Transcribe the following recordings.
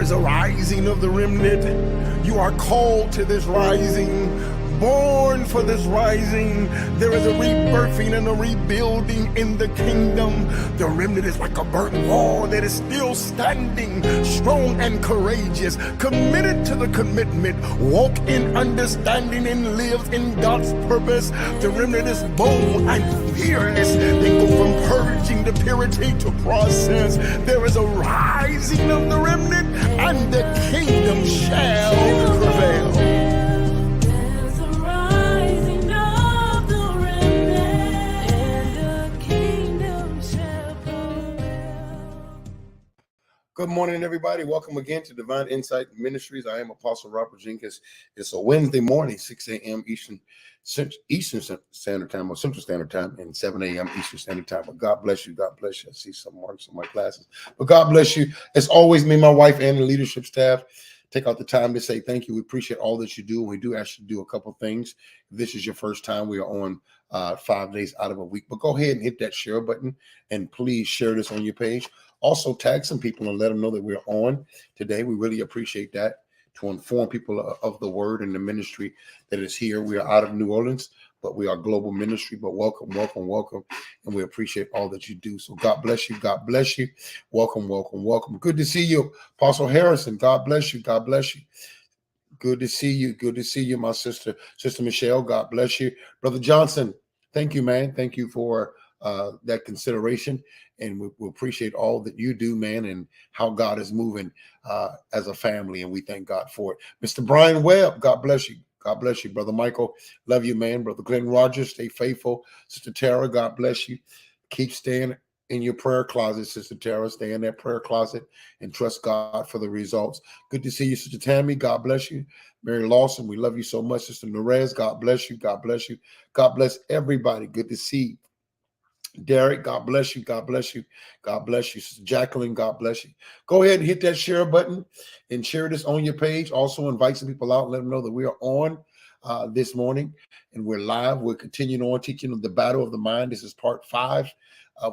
is a rising of the remnant. You are called to this rising, born for this rising. There is a rebirthing and a rebuilding in the kingdom. The remnant is like a burnt wall that is still standing, strong and courageous, committed to the commitment, walk in understanding and live in God's purpose. The remnant is bold and fearless. They go from purging to purity to process. There is a rising of the remnant, and the kingdom shall prevail. Good morning, everybody. Welcome again to Divine Insight Ministries. I am Apostle Robert Jenkins. It's a Wednesday morning, 6 a.m. Eastern Standard Time, or Central Standard Time, and 7 a.m. Eastern Standard Time. But God bless you. God bless you. I see some marks on my glasses. But God bless you. As always, me, my wife, and the leadership staff take out the time to say thank you. We appreciate all that you do. We do actually do a couple things. If this is your first time, we are on 5 days out of a week. But go ahead and hit that share button, and please share this on your page. Also, tag some people and let them know that we're on today. We really appreciate that, to inform people of the word and the ministry that is here. We are out of New Orleans, but we are global ministry. But welcome, welcome, welcome. And we appreciate all that you do. So God bless you. God bless you. Welcome, welcome, welcome. Good to see you, Apostle Harrison. God bless you. God bless you. Good to see you. Good to see you, my sister, Sister Michelle. God bless you. Brother Johnson, thank you, man. Thank you for that consideration. And we appreciate all that you do, man, and how God is moving as a family. And we thank God for it. Mr. Brian Webb, God bless you. God bless you. Brother Michael, love you, man. Brother Glenn Rogers, stay faithful. Sister Tara, God bless you. Keep staying in your prayer closet, Sister Tara. Stay in that prayer closet and trust God for the results. Good to see you, Sister Tammy. God bless you. Mary Lawson, we love you so much. Sister Nerez, God bless you. God bless you. God bless everybody. Good to see you. Derek, God bless you. God bless you. God bless you. Sister Jacqueline, God bless you. Go ahead and hit that share button and share this on your page. Also invite some people out and let them know that we are on this morning and we're live. We're continuing on teaching the battle of the mind. This is part 5.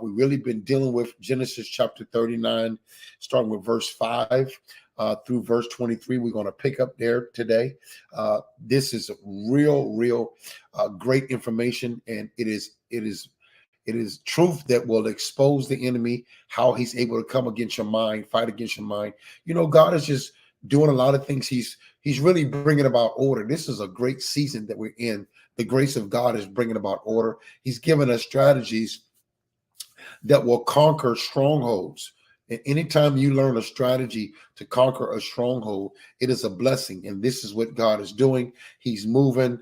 We've really been dealing with Genesis chapter 39, starting with verse 5 through verse 23. We're going to pick up there today. This is real great information, and it is truth that will expose the enemy, how he's able to come against your mind, fight against your mind. You know, God is just doing a lot of things. He's really bringing about order. This is a great season that we're in. The grace of God is bringing about order. He's given us strategies that will conquer strongholds. And anytime you learn a strategy to conquer a stronghold, it is a blessing. And this is what God is doing. He's moving.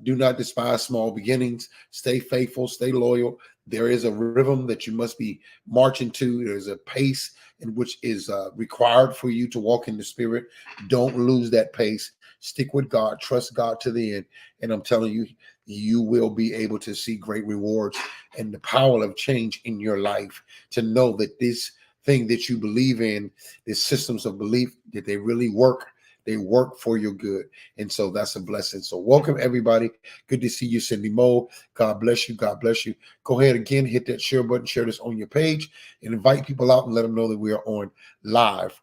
Do not despise small beginnings. Stay faithful, stay loyal. There is a rhythm that you must be marching to. There's a pace in which is required for you to walk in the Spirit. Don't lose that pace. Stick with God. Trust God to the end. And I'm telling you, you will be able to see great rewards and the power of change in your life, to know that this thing that you believe in, these systems of belief, that they really work. They work for your good. And so that's a blessing. So welcome, everybody. Good to see you, Cindy Moe. God bless you. God bless you. Go ahead again, hit that share button, share this on your page, and invite people out and let them know that we are on live.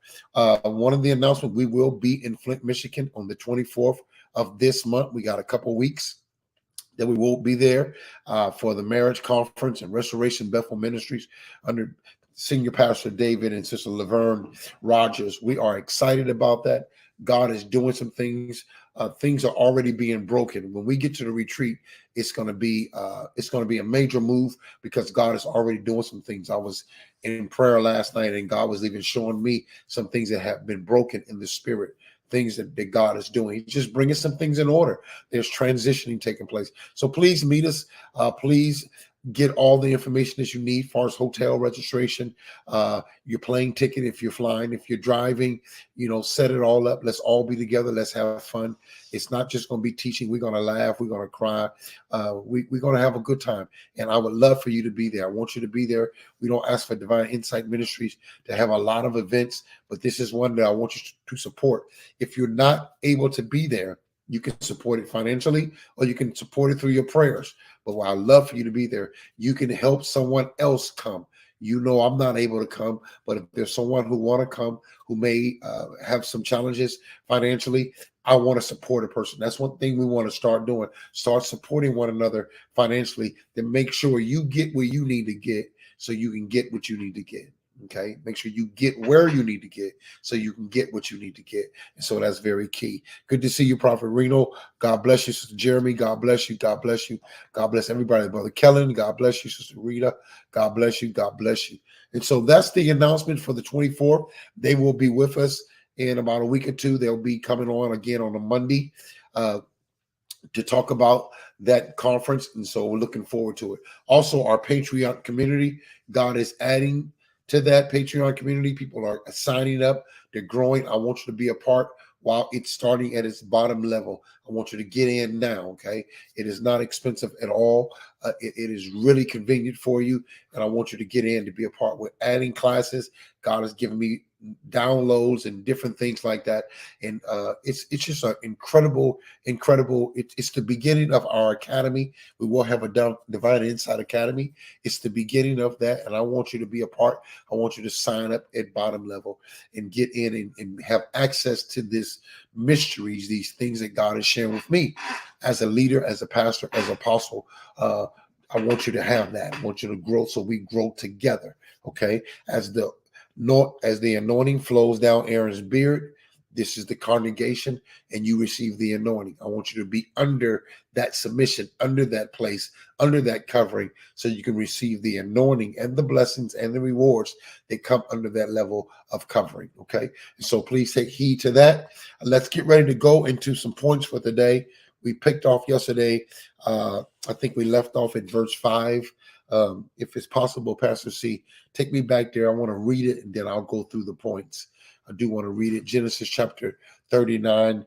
One of the announcements, we will be in Flint, Michigan on the 24th of this month. We got a couple weeks that we will be there for the marriage conference and Restoration Bethel Ministries under Senior Pastor David and Sister Laverne Rogers. We are excited about that. God is doing some things. Things are already being broken. When we get to the retreat, it's going to be a major move, because God is already doing some things. I was in prayer last night, and God was even showing me some things that have been broken in the spirit. Things that God is doing. He's just bringing some things in order. There's transitioning taking place. So please meet us. Please get all the information that you need as far as hotel registration, your plane ticket, if you're flying, if you're driving, set it all up. Let's all be together. Let's have fun. It's not just going to be teaching. We're going to laugh. We're going to cry. We're going to have a good time. And I would love for you to be there. I want you to be there. We don't ask for Divine Insight Ministries to have a lot of events, but this is one that I want you to support. If you're not able to be there, you can support it financially, or you can support it through your prayers. But what I love for you to be there, you can help someone else come. You know, I'm not able to come, but if there's someone who want to come, who may have some challenges financially, I want to support a person. That's one thing we want to start doing. Start supporting one another financially to make sure you get where you need to get so you can get what you need to get. Okay. Make sure you get where you need to get so you can get what you need to get. And so that's very key. Good to see you, Prophet Reno. God bless you, Sister Jeremy. God bless you. God bless you. God bless everybody. Brother Kellen. God bless you, Sister Rita. God bless you. God bless you. And so that's the announcement for the 24th. They will be with us in about a week or two. They'll be coming on again on a Monday to talk about that conference. And so we're looking forward to it. Also, our Patreon community, God is adding to that Patreon community. People are signing up. They're growing. I want you to be a part while it's starting at its bottom level. I want you to get in now, okay? It is not expensive at all. It is really convenient for you, and I want you to get in to be a part. We're adding classes. God has given me downloads and different things like that, and it's just an incredible. It's the beginning of our academy. We will have a Divine Insight Academy. It's the beginning of that, and I want you to be a part. I want you to sign up at bottom level and get in and have access to this mysteries, these things that God is sharing with me as a leader, as a pastor, as an apostle. I want you to have that. I want you to grow so we grow together. Okay, as the anointing flows down Aaron's beard, this is the congregation, and you receive the anointing. I want you to be under that submission, under that place, under that covering, so you can receive the anointing and the blessings and the rewards that come under that level of covering. Okay, and so please take heed to that. Let's get ready to go into some points for today. We picked off yesterday. I think we left off at verse 5. If it's possible, Pastor C, take me back there. I want to read it, and then I'll go through the points. I do want to read it. Genesis chapter 39, and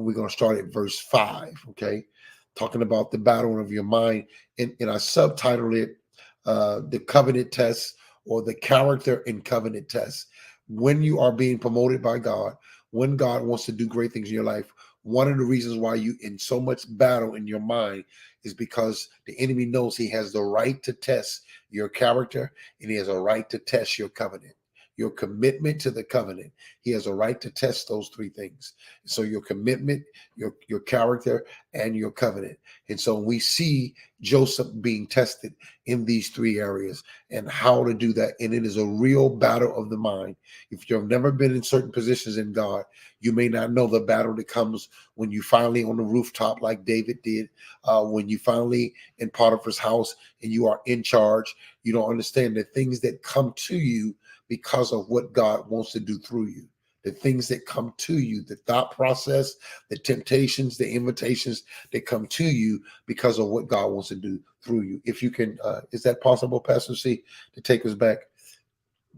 we're going to start at verse 5, okay? Talking about the battle of your mind. And I subtitled it, The Covenant Test, or the Character and Covenant Test. When you are being promoted by God, when God wants to do great things in your life, one of the reasons why you in so much battle in your mind is because the enemy knows he has the right to test your character, and he has a right to test your covenant, your commitment to the covenant. He has a right to test those three things. So your commitment, your character, and your covenant. And so we see Joseph being tested in these three areas and how to do that. And it is a real battle of the mind. If you've never been in certain positions in God, you may not know the battle that comes when you finally on the rooftop like David did, when you finally in Potiphar's house and you are in charge. You don't understand the things that come to you because of what God wants to do through you. The things that come to you, the thought process, the temptations, the invitations that come to you because of what God wants to do through you. If you can, is that possible, Pastor C, to take us back?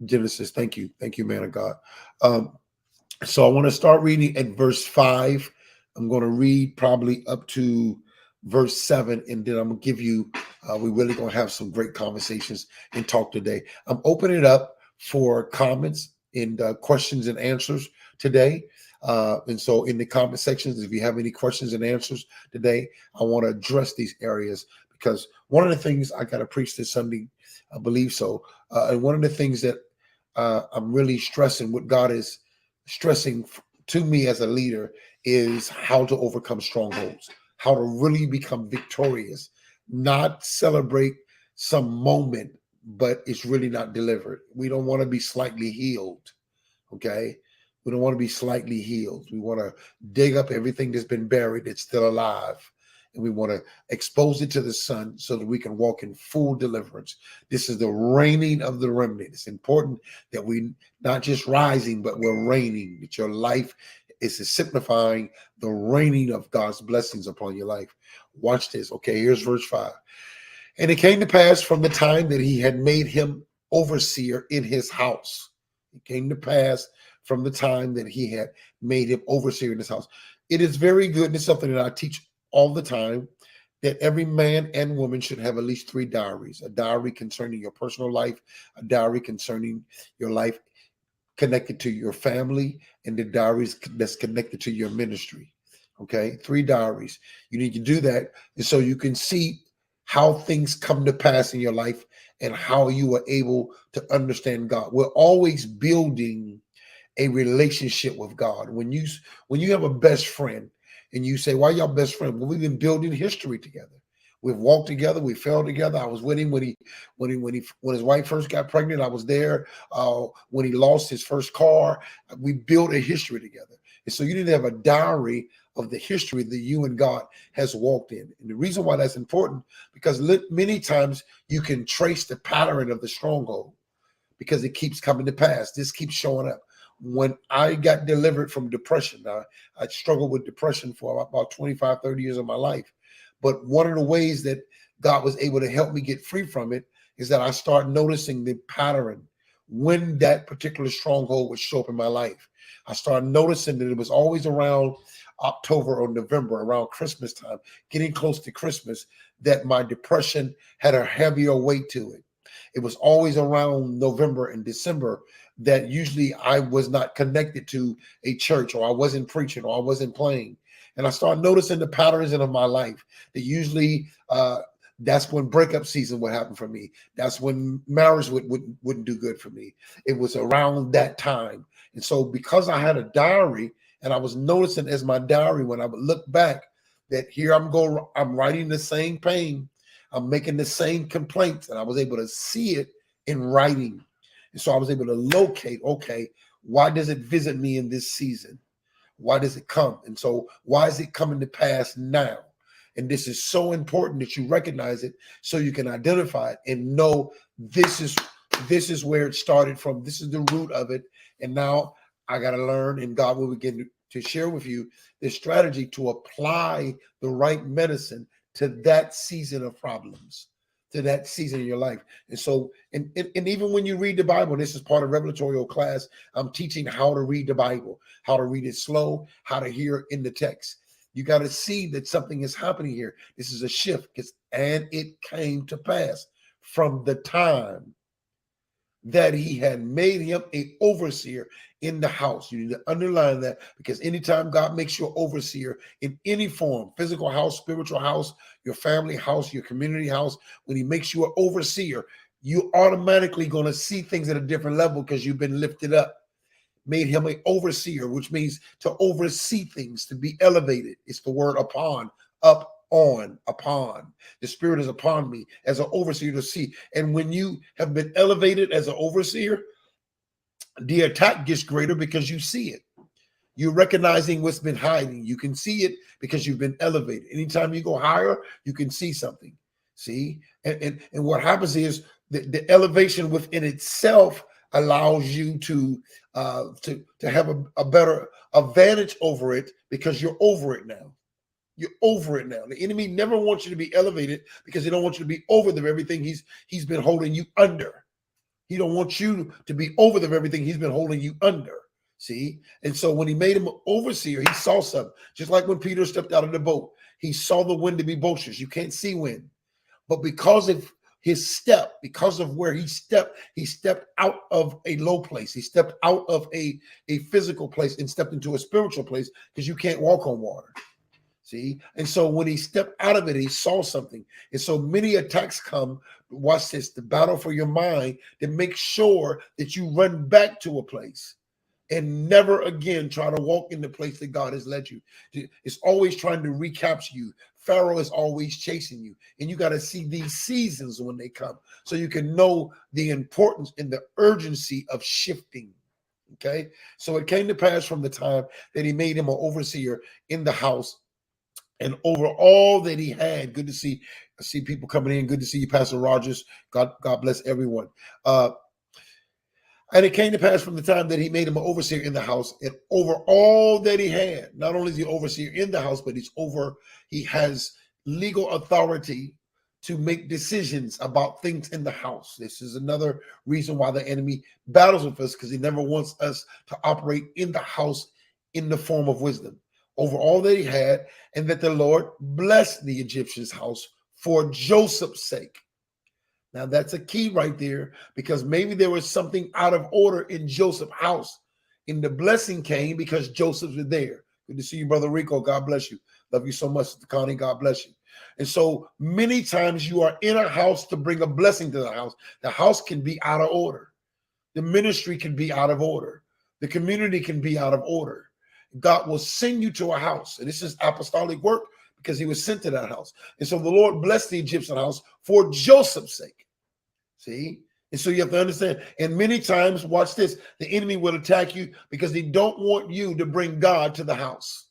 Genesis, thank you, man of God. So I want to start reading at verse 5. I'm going to read probably up to verse 7, and then I'm going to give you, we're really going to have some great conversations and talk today. I'm opening it up for comments and questions and answers today. And so in the comment sections, if you have any questions and answers today, I want to address these areas, because one of the things I got to preach this Sunday, I believe so. And one of the things that I'm really stressing, what God is stressing to me as a leader, is how to overcome strongholds, how to really become victorious, not celebrate some moment, but it's really not delivered. We don't want to be slightly healed. Okay. We don't want to be slightly healed. We want to dig up everything that's been buried that's still alive. And we want to expose it to the sun so that we can walk in full deliverance. This is the reigning of the remnant. It's important that we not just rising, but we're reigning, that your life is signifying the reigning of God's blessings upon your life. Watch this. Okay, here's verse 5. And it came to pass from the time that he had made him overseer in his house. It came to pass from the time that he had made him overseer in his house. It is very good, and it's something that I teach all the time, that every man and woman should have at least 3 diaries: a diary concerning your personal life, a diary concerning your life connected to your family, and the diaries that's connected to your ministry. Okay, 3 diaries. You need to do that, and so you can see how things come to pass in your life and how you are able to understand God. We're always building a relationship with God. When you have a best friend and you say, why y'all best friends? Well, we've been building history together. We've walked together. We fell together. I was with him when his wife first got pregnant. I was there when he lost his first car. We built a history together. And so you need to have a diary of the history that you and God has walked in. And the reason why that's important, because many times you can trace the pattern of the stronghold because it keeps coming to pass. This keeps showing up. When I got delivered from depression, I struggled with depression for about 25, 30 years of my life. But one of the ways that God was able to help me get free from it is that I started noticing the pattern when that particular stronghold would show up in my life. I started noticing that it was always around October or November, around Christmas time, getting close to Christmas, that my depression had a heavier weight to it. It was always around November and December that usually I was not connected to a church, or I wasn't preaching, or I wasn't playing. And I started noticing the patterns in my life that usually that's when breakup season would happen for me. That's when marriage wouldn't do good for me. It was around that time. And so because I had a diary, and I was noticing as my diary, when I would look back, that here I'm writing the same pain. I'm making the same complaints, and I was able to see it in writing. And so I was able to locate, okay, why does it visit me in this season? Why does it come? And so why is it coming to pass now? And this is so important that you recognize it so you can identify it and know this is where it started from. This is the root of it. And now I got to learn, and God will begin to share with you the strategy to apply the right medicine to that season of problems, to that season in your life. And so, and even when you read the Bible, this is part of revelatory class, I'm teaching how to read the Bible, how to read it slow, how to hear it in the text. You got to see that something is happening here. This is a shift, and it came to pass from the time that he had made him a overseer in the house. You need to underline that, because anytime God makes you an overseer in any form, physical house, spiritual house, your family house, your community house, when he makes you an overseer, you automatically going to see things at a different level because you've been lifted up. Made him an overseer, which means to oversee things, to be elevated. It's the word upon, up, on, upon. The Spirit is upon me as an overseer to see. And when you have been elevated as an overseer, the attack gets greater because you see it. You're recognizing what's been hiding. You can see it because you've been elevated. Anytime you go higher, you can see something. See? And what happens is the elevation within itself allows you to have a better advantage over it, because you're over it now. You're over it now. The enemy never wants you to be elevated because he don't want you to be over the very thing he's been holding you under. He don't want you to be over the very thing he's been holding you under. See? And so when he made him an overseer, he saw something. Just like when Peter stepped out of the boat, he saw the wind to be boisterous. You can't see wind. But because of his step, because of where he stepped out of a low place. He stepped out of a physical place and stepped into a spiritual place, because you can't walk on water. See? And so when he stepped out of it, he saw something. And so many attacks come, watch this, the battle for your mind, to make sure that you run back to a place and never again try to walk in the place that God has led you. It's always trying to recapture you. Pharaoh is always chasing you. And you got to see these seasons when they come so you can know the importance and the urgency of shifting. Okay? So it came to pass from the time that he made him an overseer in the house, and over all that he had. Good to see people coming in. Good to see you, Pastor Rogers. God bless everyone. And it came to pass from the time that he made him an overseer in the house, and over all that he had. Not only is he overseer in the house, but he has legal authority to make decisions about things in the house. This is another reason why the enemy battles with us, because he never wants us to operate in the house in the form of wisdom. Over all that he had, and that the Lord blessed the Egyptian's house for Joseph's sake. Now that's a key right there, because maybe there was something out of order in Joseph's house. And the blessing came because Joseph was there. Good to see you, Brother Rico. God bless you. Love you so much, Sister Connie. God bless you. And so many times you are in a house to bring a blessing to the house. The house can be out of order. The ministry can be out of order. The community can be out of order. God will send you to a house. And this is apostolic work because he was sent to that house. And so the Lord blessed the Egyptian house for Joseph's sake. See? And so you have to understand. And many times, watch this, the enemy will attack you because they don't want you to bring God to the house.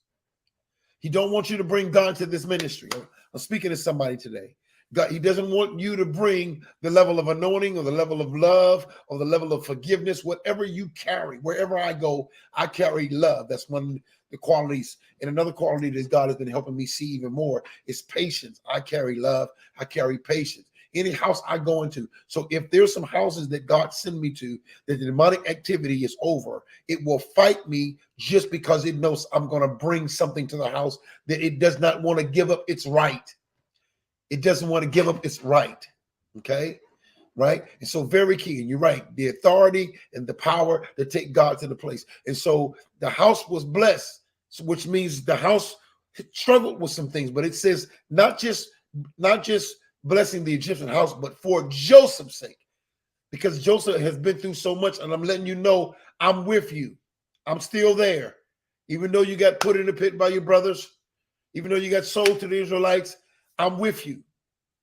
He don't want you to bring God to this ministry. I'm speaking to somebody today. God, he doesn't want you to bring the level of anointing or the level of love or the level of forgiveness, whatever you carry. Wherever I go, I carry love. That's one of the qualities. And another quality that God has been helping me see even more is patience. I carry love. I carry patience. Any house I go into. So if there's some houses that God send me to, that the demonic activity is over, it will fight me just because it knows I'm going to bring something to the house that it does not want to give up its right. It doesn't want to give up its right. Okay. Right. And so very key. And you're right. The authority and the power to take God to the place. And so the house was blessed, which means the house struggled with some things, but it says not just blessing the Egyptian house, but for Joseph's sake, because Joseph has been through so much. And I'm letting you know, I'm with you. I'm still there. Even though you got put in the pit by your brothers, even though you got sold to the Israelites, I'm with you.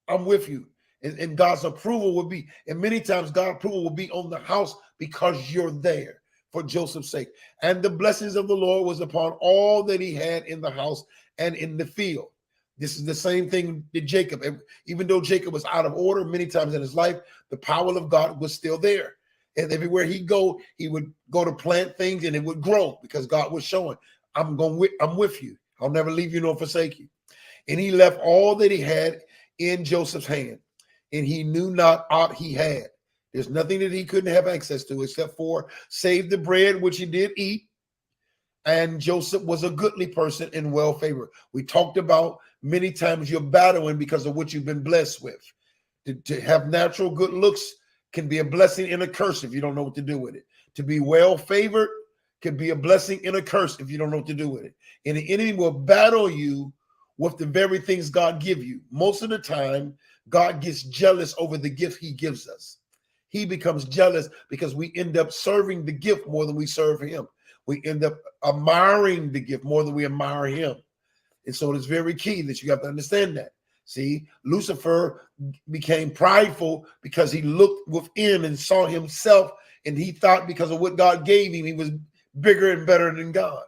I'm with you. And God's approval will be, and many times God's approval will be on the house because you're there for Joseph's sake. And the blessings of the Lord was upon all that he had in the house and in the field. This is the same thing that Jacob, even though Jacob was out of order many times in his life, the power of God was still there. And everywhere he would go to plant things and it would grow because God was showing, I'm with you. I'll never leave you nor forsake you. And he left all that he had in Joseph's hand, and he knew not aught he had. There's nothing that he couldn't have access to except for save the bread, which he did eat. And Joseph was a goodly person and well favored. We talked about many times you're battling because of what you've been blessed with. To have natural good looks can be a blessing and a curse if you don't know what to do with it. To be well favored can be a blessing and a curse if you don't know what to do with it. And the enemy will battle you with the very things God give you. Most of the time, God gets jealous over the gift he gives us. He becomes jealous because we end up serving the gift more than we serve him. We end up admiring the gift more than we admire him. And so it's very key that you have to understand that. See, Lucifer became prideful because he looked within and saw himself, and he thought because of what God gave him, he was bigger and better than God.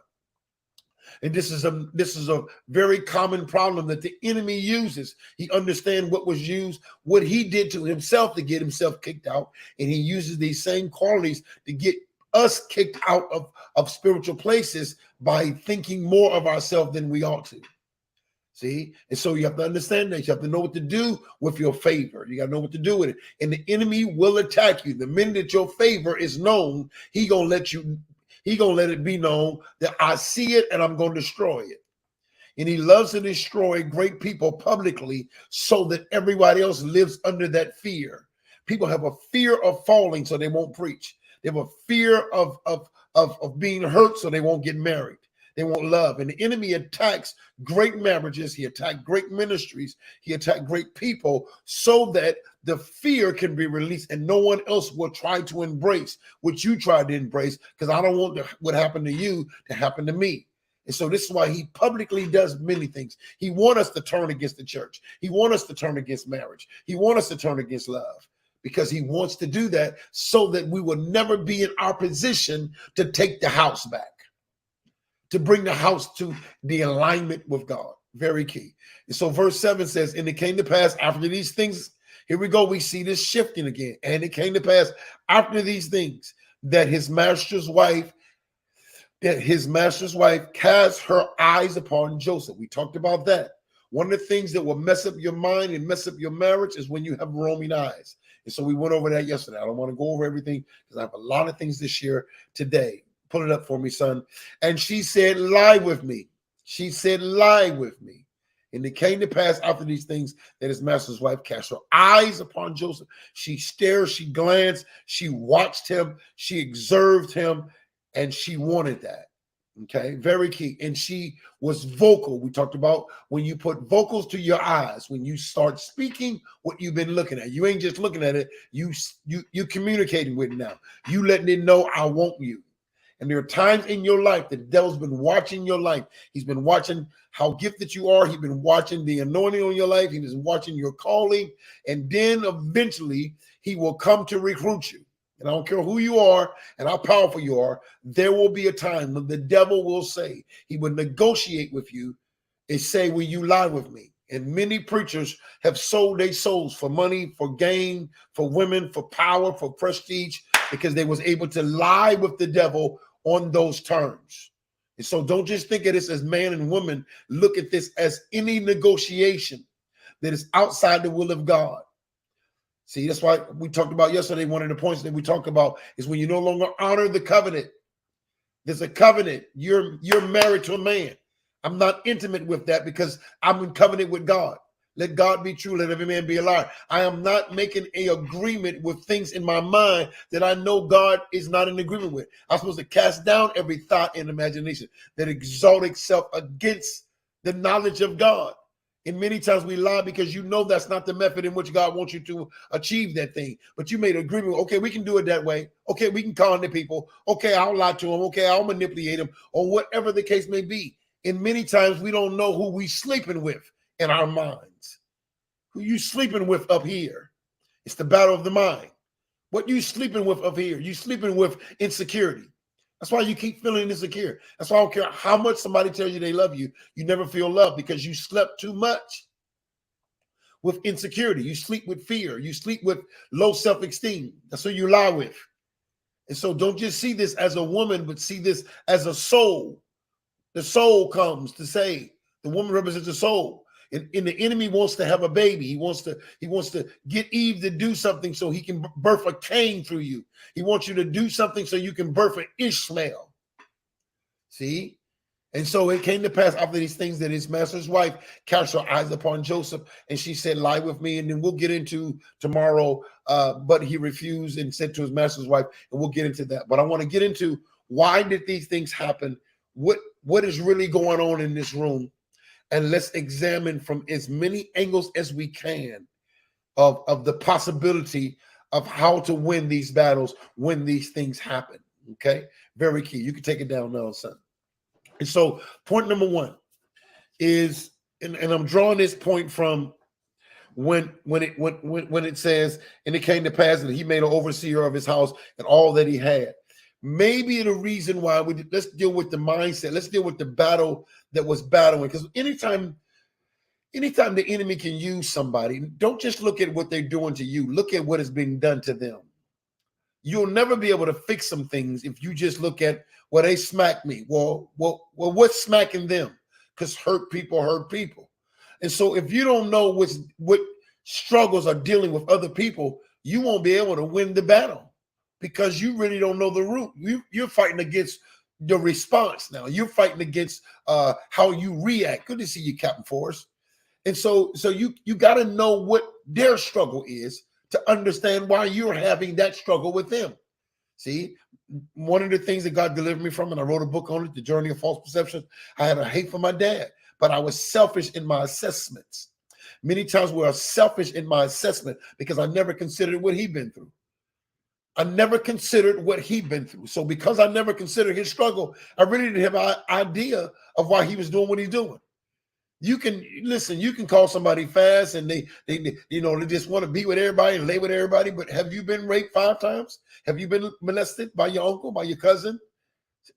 And this is a very common problem that the enemy uses. He understands what was used, what he did to himself to get himself kicked out, and he uses these same qualities to get us kicked out of spiritual places by thinking more of ourselves than we ought to. See? And so you have to understand that. You have to know what to do with your favor. You got to know what to do with it. And the enemy will attack you. The minute that your favor is known, he's going to let it be known that I see it and I'm going to destroy it. And he loves to destroy great people publicly so that everybody else lives under that fear. People have a fear of falling so they won't preach. They have a fear of being hurt so they won't get married. They won't love. And the enemy attacks great marriages. He attacked great ministries. He attacked great people so that the fear can be released and no one else will try to embrace what you tried to embrace, because I don't want what happened to you to happen to me. And so this is why he publicly does many things. He wants us to turn against the church. He wants us to turn against marriage. He wants us to turn against love, because he wants to do that so that we will never be in our position to take the house back, to bring the house to the alignment with God. Very key. And so verse 7 says, and it came to pass after these things, here we go, we see this shifting again. And it came to pass after these things that his master's wife cast her eyes upon Joseph. We talked about that. One of the things that will mess up your mind and mess up your marriage is when you have roaming eyes. And so we went over that yesterday. I don't want to go over everything because I have a lot of things to share today. Pull it up for me, son. And she said, lie with me. She said, lie with me. And it came to pass after these things that his master's wife cast her eyes upon Joseph. She stared, she glanced, she watched him, she observed him, and she wanted that. Okay, very key. And she was vocal. We talked about when you put vocals to your eyes, when you start speaking what you've been looking at. You ain't just looking at it, you communicating with it now. You letting it know I want you. And there are times in your life that the devil's been watching your life. He's been watching how gifted you are. He's been watching the anointing on your life. He's been watching your calling. And then eventually he will come to recruit you. And I don't care who you are and how powerful you are, there will be a time when the devil will say, he will negotiate with you and say, will you lie with me? And many preachers have sold their souls for money, for gain, for women, for power, for prestige, because they was able to lie with the devil on those terms. And so don't just think of this as man and woman. Look at this as any negotiation that is outside the will of God. See, that's why we talked about yesterday. One of the points that we talked about is when you no longer honor the covenant. There's a covenant. You're married to a man. I'm not intimate with that because I'm in covenant with God. Let God be true. Let every man be a liar. I am not making an agreement with things in my mind that I know God is not in agreement with. I'm supposed to cast down every thought and imagination that exalt itself against the knowledge of God. And many times we lie because you know that's not the method in which God wants you to achieve that thing. But you made an agreement. Okay, we can do it that way. Okay, we can con the people. Okay, I'll lie to them. Okay, I'll manipulate them, or whatever the case may be. And many times we don't know who we sleeping with in our minds. Who you sleeping with up here? It's the battle of the mind. What you sleeping with up here? You sleeping with insecurity. That's why you keep feeling insecure. That's why I don't care how much somebody tells you they love you. You never feel love because you slept too much with insecurity. You sleep with fear. You sleep with low self-esteem. That's who you lie with. And so don't just see this as a woman, but see this as a soul. The soul comes to say, the woman represents the soul. And the enemy wants to have a baby. He wants to get Eve to do something so he can birth a Cain through you. He wants you to do something so you can birth an Ishmael. See? And so it came to pass after these things that his master's wife cast her eyes upon Joseph, and she said, lie with me. And then we'll get into tomorrow. But he refused and said to his master's wife, and we'll get into that. But I want to get into why did these things happen? What is really going on in this room? And let's examine from as many angles as we can of the possibility of how to win these battles when these things happen. Okay, very key. You can take it down now, son. And so point number one is, and I'm drawing this point from when it says, and it came to pass that he made an overseer of his house and all that he had. Maybe the reason why let's deal with the mindset. Let's deal with the battle that was battling. Because anytime the enemy can use somebody, don't just look at what they're doing to you. Look at what is being done to them. You'll never be able to fix some things if you just look at, well, they smacked me. Well, what's smacking them? Because hurt people hurt people. And so if you don't know what struggles are dealing with other people, you won't be able to win the battle because you really don't know the root. You're fighting against the response now. You're fighting against how you react. Good to see you, Captain Forrest. And so you got to know what their struggle is to understand why you're having that struggle with them. See, one of the things that God delivered me from, and I wrote a book on it, The Journey of False Perception, I had a hate for my dad, but I was selfish in my assessments. Many times we are selfish in my assessment because I never considered what he'd been through. I never considered what he'd been through. So because I never considered his struggle, I really didn't have an idea of why he was doing what he's doing. You can listen, you can call somebody fast and they just want to be with everybody and lay with everybody. But have you been raped 5 times? Have you been molested by your uncle, by your cousin?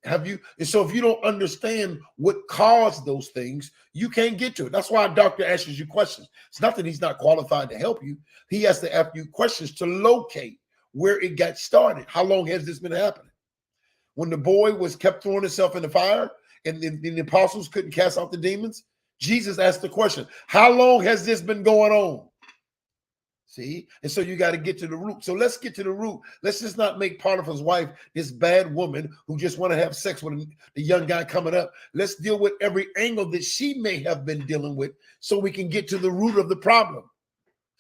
Have you? And so if you don't understand what caused those things, you can't get to it. That's why a doctor asks you questions. It's not that he's not qualified to help you. He has to ask you questions to locate where it got started. How long has this been happening? When the boy was kept throwing himself in the fire and the apostles couldn't cast out the demons, Jesus asked the question, how long has this been going on? See? And so you got to get to the root. So let's get to the root. Let's just not make Potiphar's wife this bad woman who just want to have sex with the young guy coming up. Let's deal with every angle that she may have been dealing with so we can get to the root of the problem.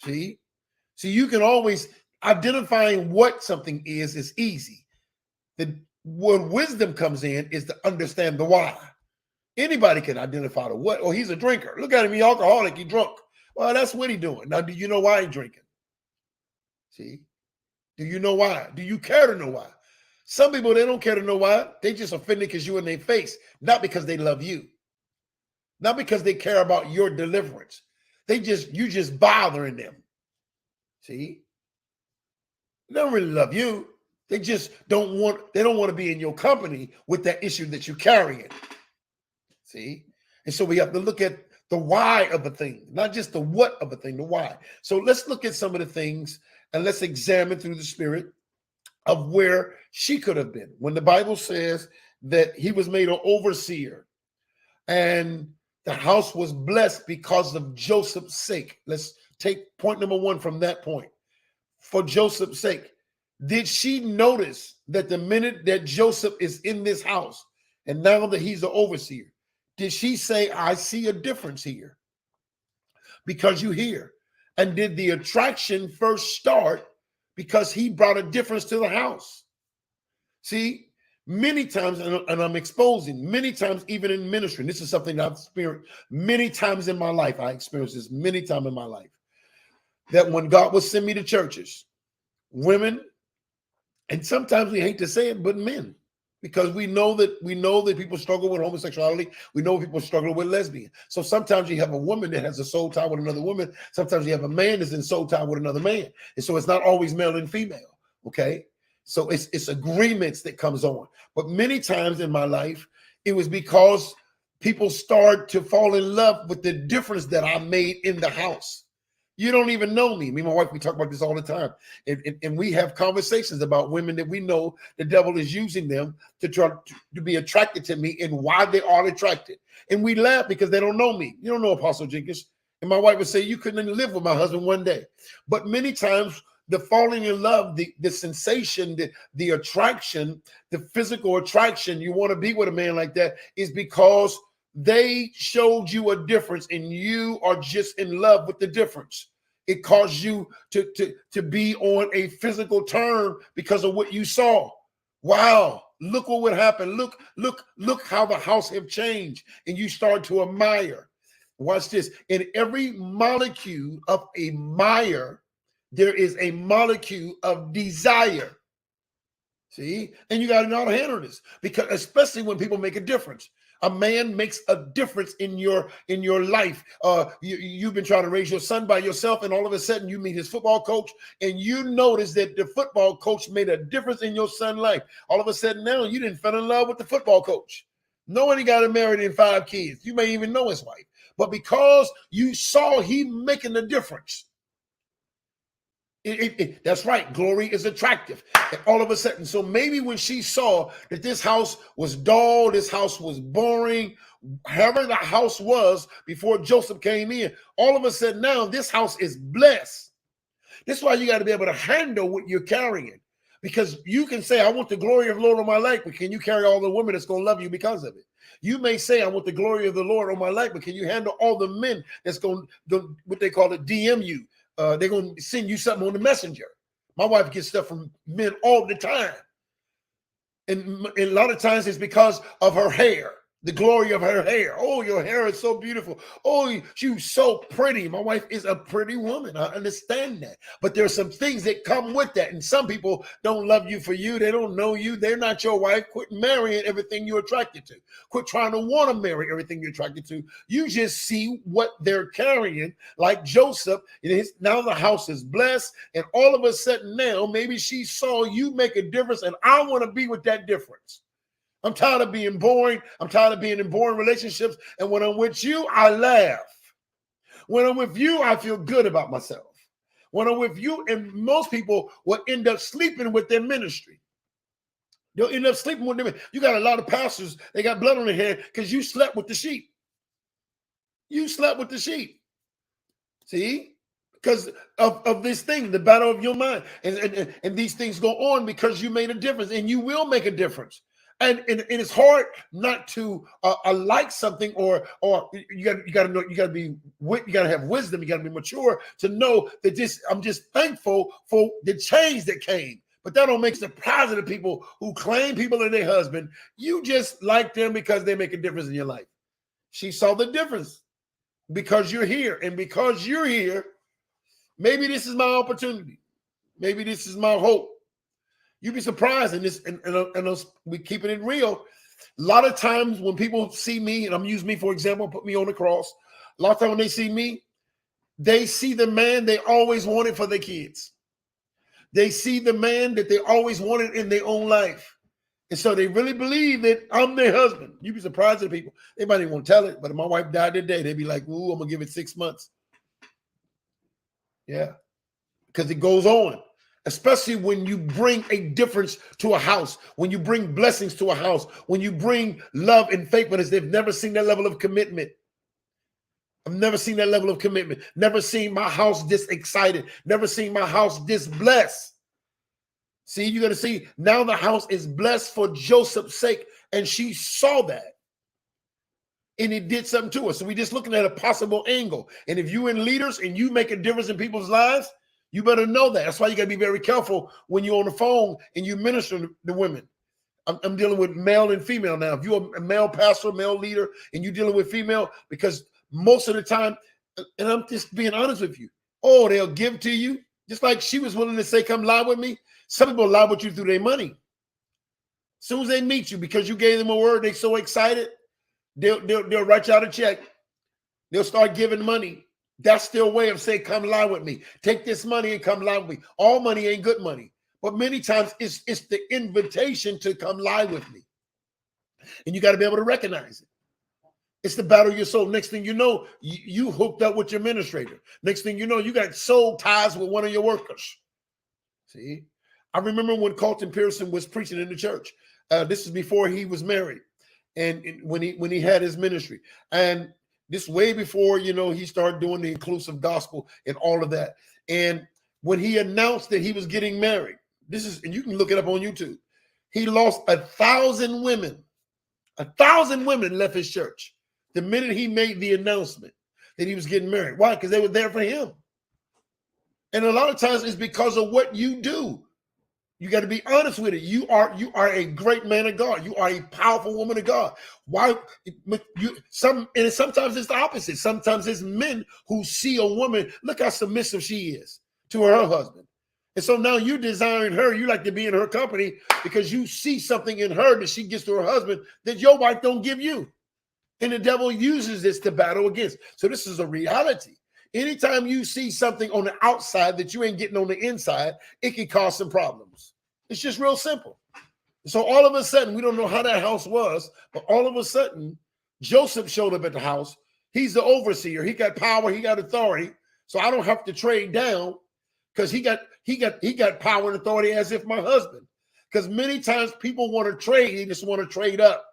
See? So you can always, identifying what something is easy. Where wisdom comes in is to understand the why. Anybody can identify the what. Oh, he's a drinker. Look at him, he's alcoholic, he's drunk. Well, that's what he's doing. Now, do you know why he's drinking? See? Do you know why? Do you care to know why? Some people, they don't care to know why. They just offended because you're in their face, not because they love you, not because they care about your deliverance. You just bothering them. See? They don't really love you. They just don't want to be in your company with that issue that you're carrying. See? And so we have to look at the why of a thing, not just the what of a thing, the why. So let's look at some of the things and let's examine through the Spirit of where she could have been. When the Bible says that he was made an overseer and the house was blessed because of Joseph's sake. Let's take point number one from that point. For Joseph's sake, did she notice that the minute that Joseph is in this house and now that he's the overseer, did she say, I see a difference here? Because you hear. And did the attraction first start because he brought a difference to the house? See, many times, and I'm exposing, many times even in ministry, and this is something I've experienced many times in my life. I experienced this many times in my life. That when God would send me to churches, women, and sometimes we hate to say it, but men, because we know that people struggle with homosexuality. We know people struggle with lesbian. So sometimes you have a woman that has a soul tie with another woman. Sometimes you have a man that's in soul tie with another man. And so it's not always male and female. Okay. So it's agreements that comes on. But many times in my life, it was because people start to fall in love with the difference that I made in the house. You don't even know me. Me and my wife, we talk about this all the time. And we have conversations about women that we know the devil is using them to try to be attracted to me and why they are attracted. And we laugh because they don't know me. You don't know Apostle Jenkins. And my wife would say, you couldn't even live with my husband one day. But many times the falling in love, the sensation, the attraction, the physical attraction, you want to be with a man like that is because they showed you a difference and you are just in love with the difference. It caused you to be on a physical term because of what you saw. Wow, look what would happen. Look how the house have changed. And you start to admire. Watch this. In every molecule of a mire, there is a molecule of desire. See? And you got to know how to handle this, because especially when people make a difference. A man makes a difference in your life. You've been trying to raise your son by yourself, and all of a sudden you meet his football coach, and you notice that the football coach made a difference in your son's life. All of a sudden now you didn't fall in love with the football coach. Nobody got him married and 5 kids. You may even know his wife, but because you saw he making a difference. That's right. Glory is attractive. And all of a sudden, so maybe when she saw that this house was dull, this house was boring, however the house was before Joseph came in, all of a sudden now this house is blessed. This is why you got to be able to handle what you're carrying, because you can say, I want the glory of the Lord on my life, but can you carry all the women that's going to love you because of it? You may say, I want the glory of the Lord on my life, but can you handle all the men that's going to, what they call it, DM you? They're going to send you something on the messenger. My wife gets stuff from men all the time. And a lot of times it's because of her hair, the glory of her hair. Oh, your hair is so beautiful. Oh, you're so pretty. My wife is a pretty woman. I understand that. But there are some things that come with that. And some people don't love you for you. They don't know you. They're not your wife. Quit marrying everything you're attracted to. Quit trying to want to marry everything you're attracted to. You just see what they're carrying. Like Joseph, now the house is blessed. And all of a sudden now, maybe she saw you make a difference. And I want to be with that difference. I'm tired of being boring. I'm tired of being in boring relationships. And when I'm with you, I laugh. When I'm with you, I feel good about myself. When I'm with you, and most people will end up sleeping with their ministry. They'll end up sleeping with them. You got a lot of pastors, they got blood on their head because you slept with the sheep. You slept with the sheep. See? Because of this thing, the battle of your mind. And these things go on because you made a difference, and you will make a difference. And it's hard not to like something, or you got to know, you got to have wisdom, you got to be mature to know that I'm just thankful for the change that came, But that don't make surprise of the people who claim people are their husband. You just like them because they make a difference in your life. She saw the difference because you're here. And because you're here, maybe this is my opportunity. Maybe this is my hope. You'd be surprised in this, and we keeping it real. A lot of times when people see me, and I'm using me for example, put me on the cross. A lot of times when they see me, they see the man they always wanted for their kids. They see the man that they always wanted in their own life. And so they really believe that I'm their husband. You'd be surprised at people. They might even want to tell it, but if my wife died today, they'd be like, ooh, I'm going to give it 6 months. Yeah, because it goes on. Especially when you bring a difference to a house, when you bring blessings to a house, when you bring love and faithfulness. They've never seen that level of commitment. I've never seen that level of commitment. Never seen my house this excited. Never seen my house this blessed. See, you got to see now the house is blessed for Joseph's sake. And she saw that. And it did something to us. So we're just looking at a possible angle. And if you're in leaders and you make a difference in people's lives, you better know that. That's why you got to be very careful when you're on the phone and you minister to women. I'm dealing with male and female now. If you're a male pastor, male leader, and you're dealing with female, because most of the time, and I'm just being honest with you, oh, they'll give to you. Just like she was willing to say, come lie with me. Some people lie with you through their money. As soon as they meet you, because you gave them a word, they're so excited, they'll write you out a check. They'll start giving money. That's their way of saying, come lie with me. Take this money and come lie with me. All money ain't good money. But many times it's the invitation to come lie with me. And you got to be able to recognize it. It's the battle of your soul. Next thing you know, you hooked up with your administrator. Next thing you know, you got soul ties with one of your workers. See? I remember when Carlton Pearson was preaching in the church. This is before he was married. And when he had his ministry. And this way before, he started doing the inclusive gospel and all of that. And when he announced that he was getting married, and you can look it up on YouTube, he lost 1,000 women. 1,000 women left his church the minute he made the announcement that he was getting married. Why? Because they were there for him. And a lot of times it's because of what you do. You got to be honest with it. You are a great man of God. You are a powerful woman of God. Why? Sometimes it's the opposite. Sometimes it's men who see a woman, look how submissive she is to her husband. And so now you're desiring her. You like to be in her company because you see something in her that she gets to her husband that your wife don't give you. And the devil uses this to battle against. So this is a reality. Anytime you see something on the outside that you ain't getting on the inside, it can cause some problems. It's just real simple. So all of a sudden, we don't know how that house was, but all of a sudden, Joseph showed up at the house. He's the overseer. He got power. He got authority. So I don't have to trade down because he got power and authority as if my husband. Because many times people want to trade. They just want to trade up.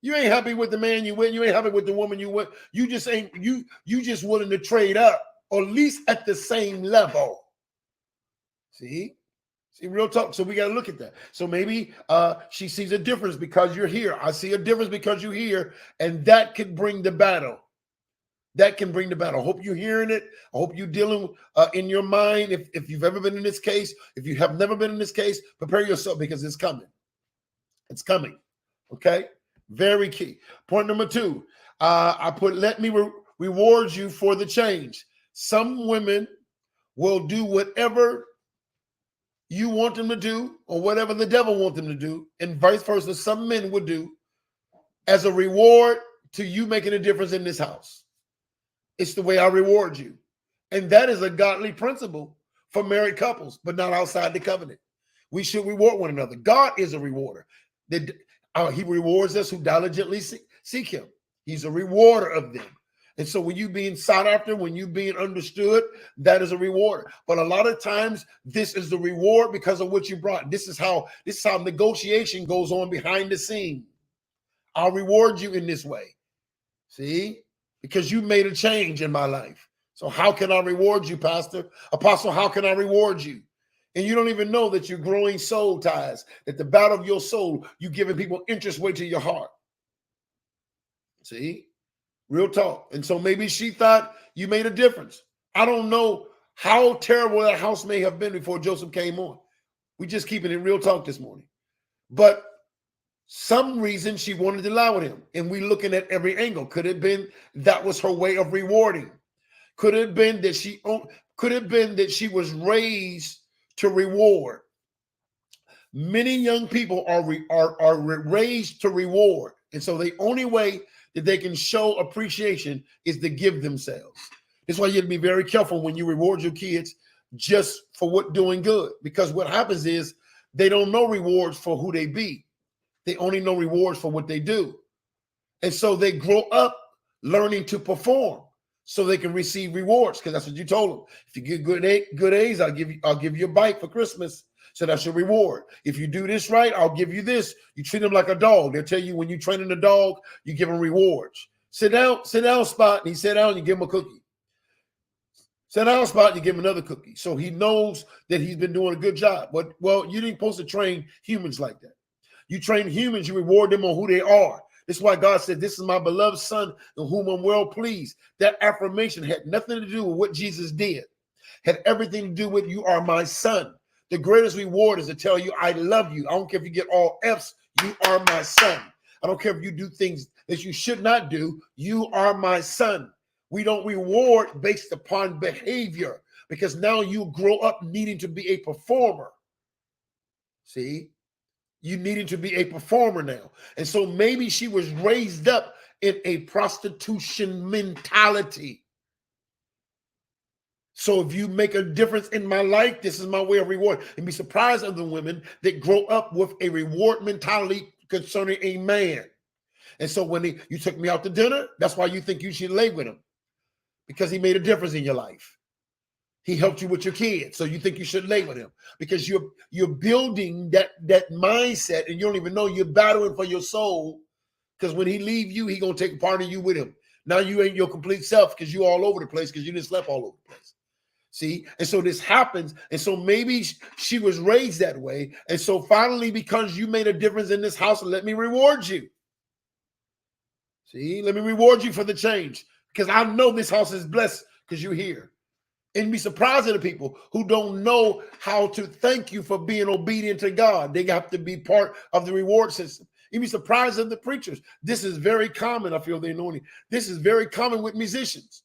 You ain't happy with the man you with. You ain't happy with the woman you with. You just ain't, you just willing to trade up, or at least at the same level. See, real talk. So we got to look at that. So maybe she sees a difference because you're here. I see a difference because you're here. And that could bring the battle. That can bring the battle. I hope you're hearing it. I hope you're dealing in your mind. If you've ever been in this case, if you have never been in this case, prepare yourself because it's coming. It's coming. Okay. Very key. Point number 2, I put, let me reward you for the change. Some women will do whatever you want them to do or whatever the devil wants them to do, and vice versa. Some men would do as a reward to you making a difference in this house. It's the way I reward you. And that is a godly principle for married couples, but not outside the covenant. We should reward one another. God is a rewarder. He rewards us who diligently seek him. He's a rewarder of them. And so when you being sought after, when you being understood, that is a reward. But a lot of times this is the reward because of what you brought. This is how negotiation goes on behind the scene. I'll reward you in this way. See? Because you made a change in my life. So how can I reward you, Pastor? Apostle, how can I reward you? And you don't even know that you're growing soul ties, that the battle of your soul, you're giving people interest way to your heart. See? Real talk. And so maybe she thought you made a difference. I don't know how terrible that house may have been before Joseph came on. We just keeping it real talk this morning. But some reason she wanted to lie with him. And we looking at every angle. Could it have been that was her way of rewarding? Could it have been that she was raised to reward? Many young people are raised to reward. And so the only way that they can show appreciation is to give themselves. That's why you have to be very careful when you reward your kids just for what doing good. Because what happens is they don't know rewards for who they be. They only know rewards for what they do. And so they grow up learning to perform so they can receive rewards, because that's what you told them. If you get good A's, I'll give you a bike for Christmas. So that's your reward. If you do this right, I'll give you this. You treat them like a dog. They'll tell you when you're training a dog, you give them rewards. Sit down, Spot. And he sat down, you give him a cookie. Sit down, Spot, you give him another cookie. So he knows that he's been doing a good job. But, well, you didn't supposed to train humans like that. You train humans, you reward them on who they are. That's why God said, this is my beloved son in whom I'm well pleased. That affirmation had nothing to do with what Jesus did. Had everything to do with, you are my son. The greatest reward is to tell you, I love you. I don't care if you get all F's, you are my son. I don't care if you do things that you should not do, you are my son. We don't reward based upon behavior, because now you grow up needing to be a performer. See? You needed to be a performer now. And so maybe she was raised up in a prostitution mentality. So if you make a difference in my life, this is my way of reward. And be surprised of the women that grow up with a reward mentality concerning a man. And so when you took me out to dinner, that's why you think you should lay with him, because he made a difference in your life. He helped you with your kids, so you think you should lay with him, because you're building that mindset, and you don't even know you're battling for your soul, because when he leave you, he gonna take a part of you with him. Now you ain't your complete self, because you all over the place, because you didn't sleep all over the place. See, and so this happens, and so maybe she was raised that way, and so finally, because you made a difference in this house, let me reward you. See, let me reward you for the change, because I know this house is blessed because you're here. And be surprised at the people who don't know how to thank you for being obedient to God. They have to be part of the reward system. You'd be surprised at the preachers. This is very common. I feel the anointing. This is very common with musicians.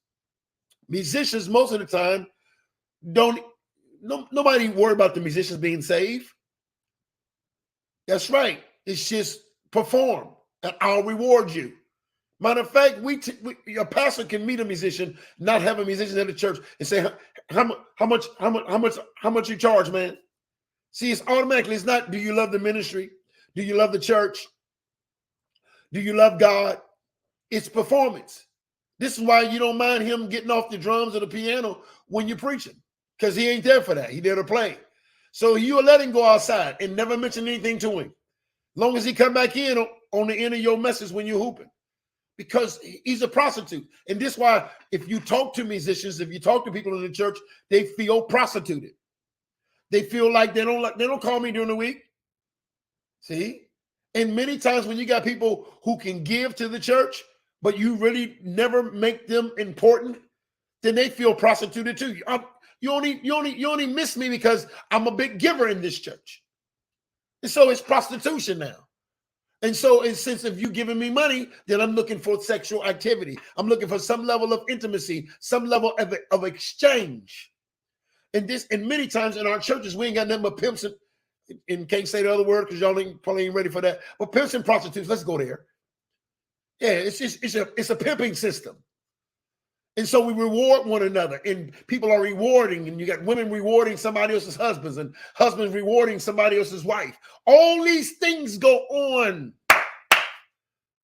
Musicians, most of the time, nobody worry about the musicians being saved. That's right. It's just perform, and I'll reward you. Matter of fact, a pastor can meet a musician, not have a musician at the church, and say, how much you charge, man? See, it's automatically, it's not, do you love the ministry? Do you love the church? Do you love God? It's performance. This is why you don't mind him getting off the drums or the piano when you're preaching, because he ain't there for that. He there to play. So you'll let him go outside and never mention anything to him, long as he come back in on the end of your message when you're hooping. Because he's a prostitute. And this is why if you talk to musicians, if you talk to people in the church, they feel prostituted. They feel like they don't call me during the week. See? And many times when you got people who can give to the church, but you really never make them important, then they feel prostituted too. You only miss me because I'm a big giver in this church. And so it's prostitution now. And so, since if you're giving me money, then I'm looking for sexual activity. I'm looking for some level of intimacy, some level of exchange. And many times in our churches, we ain't got nothing but pimps and can't say the other word because y'all probably ain't ready for that. But pimps and prostitutes, let's go there. Yeah, it's a pimping system. And so we reward one another, and people are rewarding, and you got women rewarding somebody else's husbands, and husbands rewarding somebody else's wife. All these things go on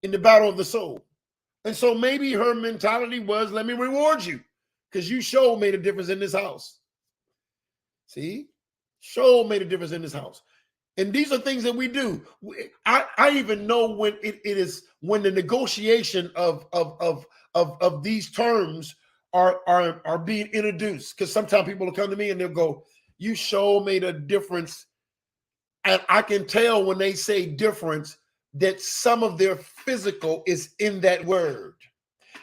in the battle of the soul. And so maybe her mentality was, let me reward you, because you sure made a difference in this house. See? Sure made a difference in this house. And these are things that we do. I even know when it is when the negotiation of these terms are being introduced. Because sometimes people will come to me and they'll go, you sure made a difference. And I can tell when they say difference that some of their physical is in that word.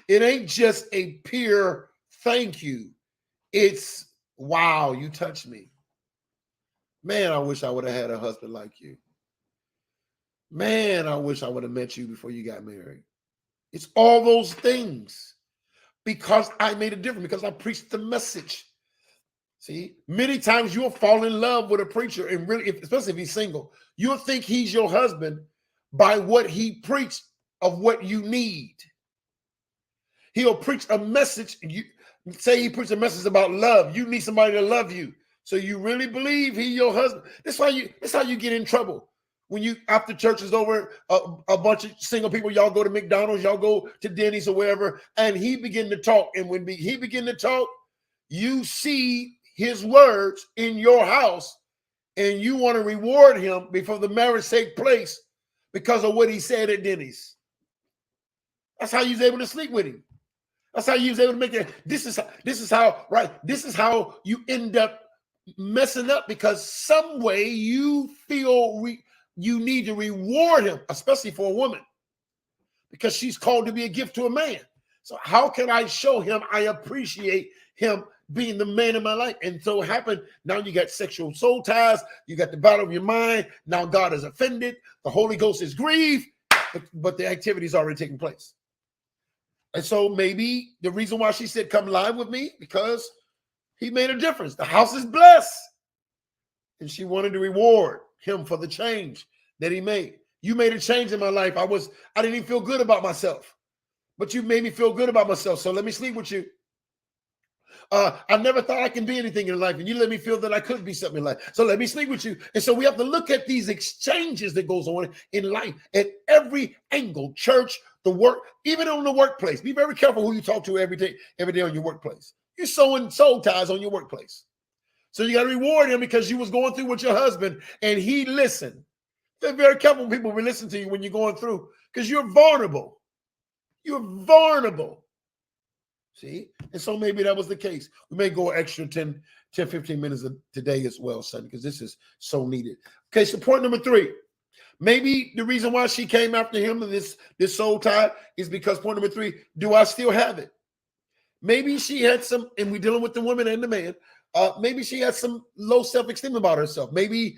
It ain't just a pure thank you. It's, wow, you touched me. Man, I wish I would have had a husband like you. Man, I wish I would have met you before you got married. It's all those things because I made a difference, because I preached the message. See, many times you'll fall in love with a preacher, and really, especially if he's single, you'll think he's your husband by what he preached of what you need. He'll preach a message. You say he preached a message about love. You need somebody to love you. So you really believe he's your husband. That's how you get in trouble. When you, after church is over, a bunch of single people, y'all go to McDonald's, y'all go to Denny's or wherever, and he begin to talk. And when he begin to talk, you see his words in your house, and you want to reward him before the marriage take place because of what he said at Denny's. That's how you was able to sleep with him. That's how you was able to make it. This is how you end up messing up, because some way you feel you need to reward him, especially for a woman, because she's called to be a gift to a man. So how can I show him I appreciate him being the man in my life? And so it happened. Now you got sexual soul ties. You got the battle of your mind. Now God is offended. The Holy Ghost is grieved, but the activity is already taking place. And so maybe the reason why she said, come live with me, because he made a difference. The house is blessed. And she wanted to reward him for the change that he made. You made a change in my life. I didn't even feel good about myself, but you made me feel good about myself. So let me sleep with you. I never thought I can be anything in life, and you let me feel that I could be something in life. So let me sleep with you. And so we have to look at these exchanges that goes on in life at every angle, church, the work, even on the workplace. Be very careful who you talk to every day on your workplace. You're sowing soul ties on your workplace. So you got to reward him because you was going through with your husband and he listened. Be very careful when people will listen to you when you're going through, because you're vulnerable. You're vulnerable. See? And so maybe that was the case. We may go extra 10, 15 minutes today as well, son, because this is so needed. Okay, so point number 3. Maybe the reason why she came after him and this soul tie is because point number 3, do I still have it? Maybe she had some, and we're dealing with the woman and the man, maybe she had some low self-esteem about herself. Maybe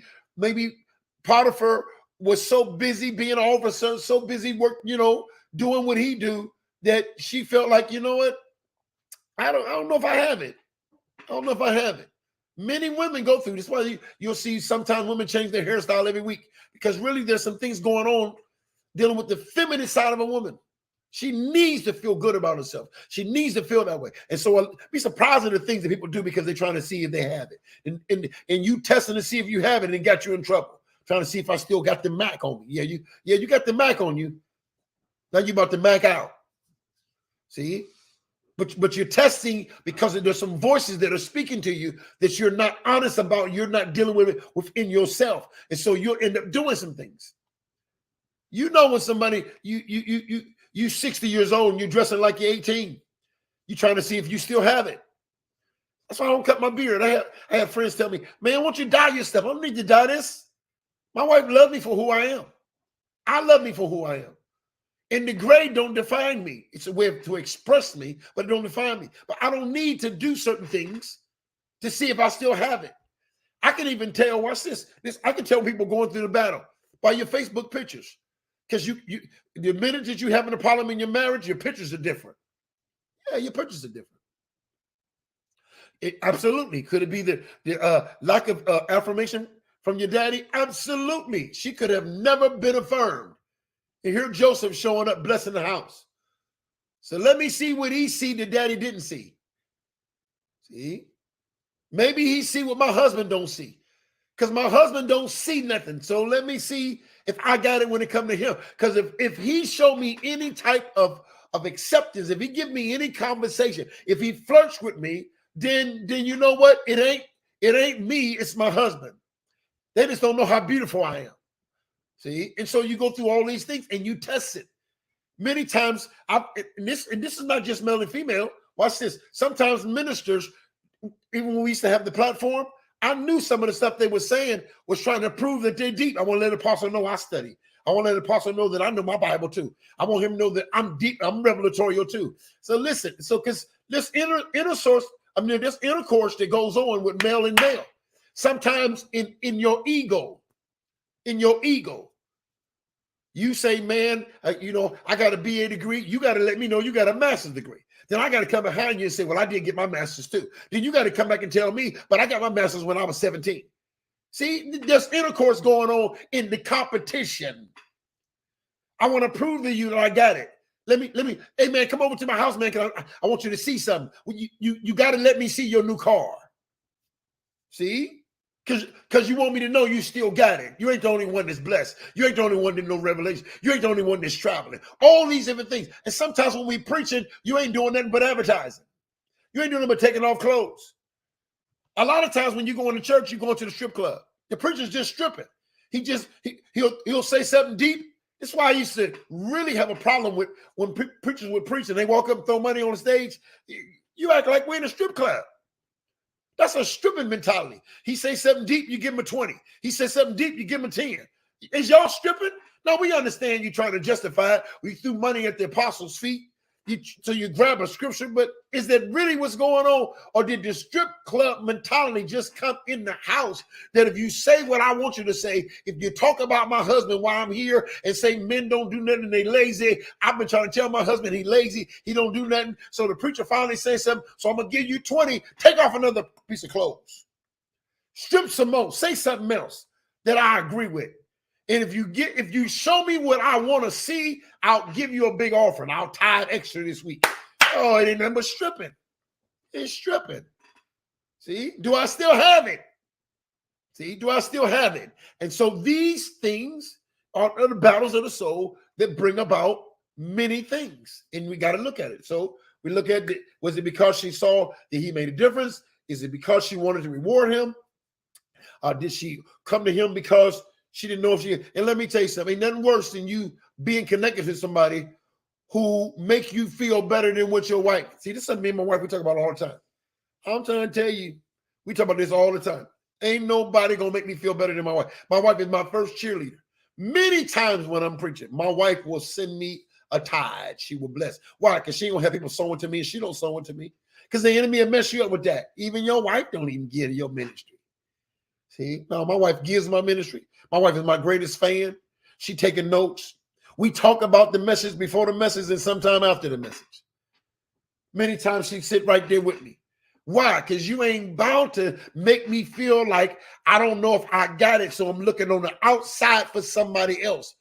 Potiphar was so busy being an officer, so busy work, doing what he do, that she felt like, you know what? I don't know if I have it. I don't know if I have it. Many women go through this. Why you'll see sometimes women change their hairstyle every week, because really there's some things going on dealing with the feminine side of a woman. She needs to feel good about herself. She needs to feel that way. And so be surprised at the things that people do because they're trying to see if they have it. And you testing to see if you have it, and it got you in trouble. Trying to see if I still got the Mac on me. You got the Mac on you. Now you about to Mac out. See? But you're testing because there's some voices that are speaking to you that you're not honest about. You're not dealing with it within yourself. And so you'll end up doing some things. You know, when somebody, you 60 years old and you're dressing like you're 18, you're trying to see if you still have it. That's why I don't cut my beard. I have friends tell me, man, won't you dye your stuff? I don't need to dye this. My wife loves me for who I am. I love me for who I am. And the gray don't define me. It's a way to express me, but it don't define me. But I don't need to do certain things to see if I still have it. I can even tell, watch this. I can tell people going through the battle by your Facebook pictures. Because the minute that you having a problem in your marriage, your pictures are different. Yeah, your pictures are different. Absolutely. Could it be the lack of affirmation from your daddy? Absolutely. She could have never been affirmed. And here Joseph showing up, blessing the house. So let me see what he see that daddy didn't see. See? Maybe he see what my husband don't see. Because my husband don't see nothing. So let me see if I got it when it comes to him. Because if he show me any type of acceptance, if he give me any conversation, if he flirts with me, then you know what? It ain't me, it's my husband. They just don't know how beautiful I am. See? And so you go through all these things and you test it. Many times, and this is not just male and female. Watch this. Sometimes ministers, even when we used to have the platform, I knew some of the stuff they were saying was trying to prove that they're deep. I want to let the apostle know I study. I want to let the apostle know that I know my Bible too. I want him to know that I'm deep, I'm revelatorial too. So listen, because this intercourse that goes on with male and male. Sometimes in your ego, you say, man, I got a BA degree. You got to let me know you got a master's degree. Then I got to come behind you and say, well, I did get my master's too. Then you got to come back and tell me, but I got my master's when I was 17. See, there's intercourse going on in the competition. I want to prove to you that I got it. Let me, hey man, come over to my house, man. I want you to see something. You got to let me see your new car. See? Because you want me to know you still got it. You ain't the only one that's blessed. You ain't the only one that know revelation. You ain't the only one that's traveling. All these different things. And sometimes when we preaching, you ain't doing nothing but advertising. You ain't doing nothing but taking off clothes. A lot of times when you go into church, you go into the strip club. The preacher's just stripping. He'll say something deep. That's why I used to really have a problem with when preachers would preach and they walk up and throw money on the stage. You act like we're in a strip club. That's a stripping mentality. He says something deep, you give him a 20. He says something deep, you give him a 10. Is y'all stripping? No, we understand you trying to justify it. We threw money at the apostles' feet. So you grab a scripture, but is that really what's going on? Or did the strip club mentality just come in the house that if you say what I want you to say, if you talk about my husband while I'm here and say men don't do nothing, they lazy. I've been trying to tell my husband he lazy, he don't do nothing. So the preacher finally says something, so I'm going to give you 20, take off another piece of clothes. Strip some more, say something else that I agree with. And if you show me what I want to see, I'll give you a big offering. I'll tithe extra this week. Oh, it ain't nothing but stripping. It's stripping. See, do I still have it? See, do I still have it? And so these things are the battles of the soul that bring about many things. And we got to look at it. So we look at it. Was it because she saw that he made a difference? Is it because she wanted to reward him? Did she come to him because she didn't know if she, and let me tell you something, ain't nothing worse than you being connected to somebody who make you feel better than what your wife. See, this is something me and my wife, we talk about all the time. I'm trying to tell you, we talk about this all the time. Ain't nobody going to make me feel better than my wife. My wife is my first cheerleader. Many times when I'm preaching, my wife will send me a tithe. She will bless. Why? Because she ain't going to have people sowing to me and she don't sow to me. Because the enemy will mess you up with that. Even your wife don't even give to your ministry. See, no, my wife gives my ministry. My wife is my greatest fan. She taking notes. We talk about the message before the message and sometime after the message. Many times she sit right there with me. Why? Because you ain't bound to make me feel like I don't know if I got it, so I'm looking on the outside for somebody else.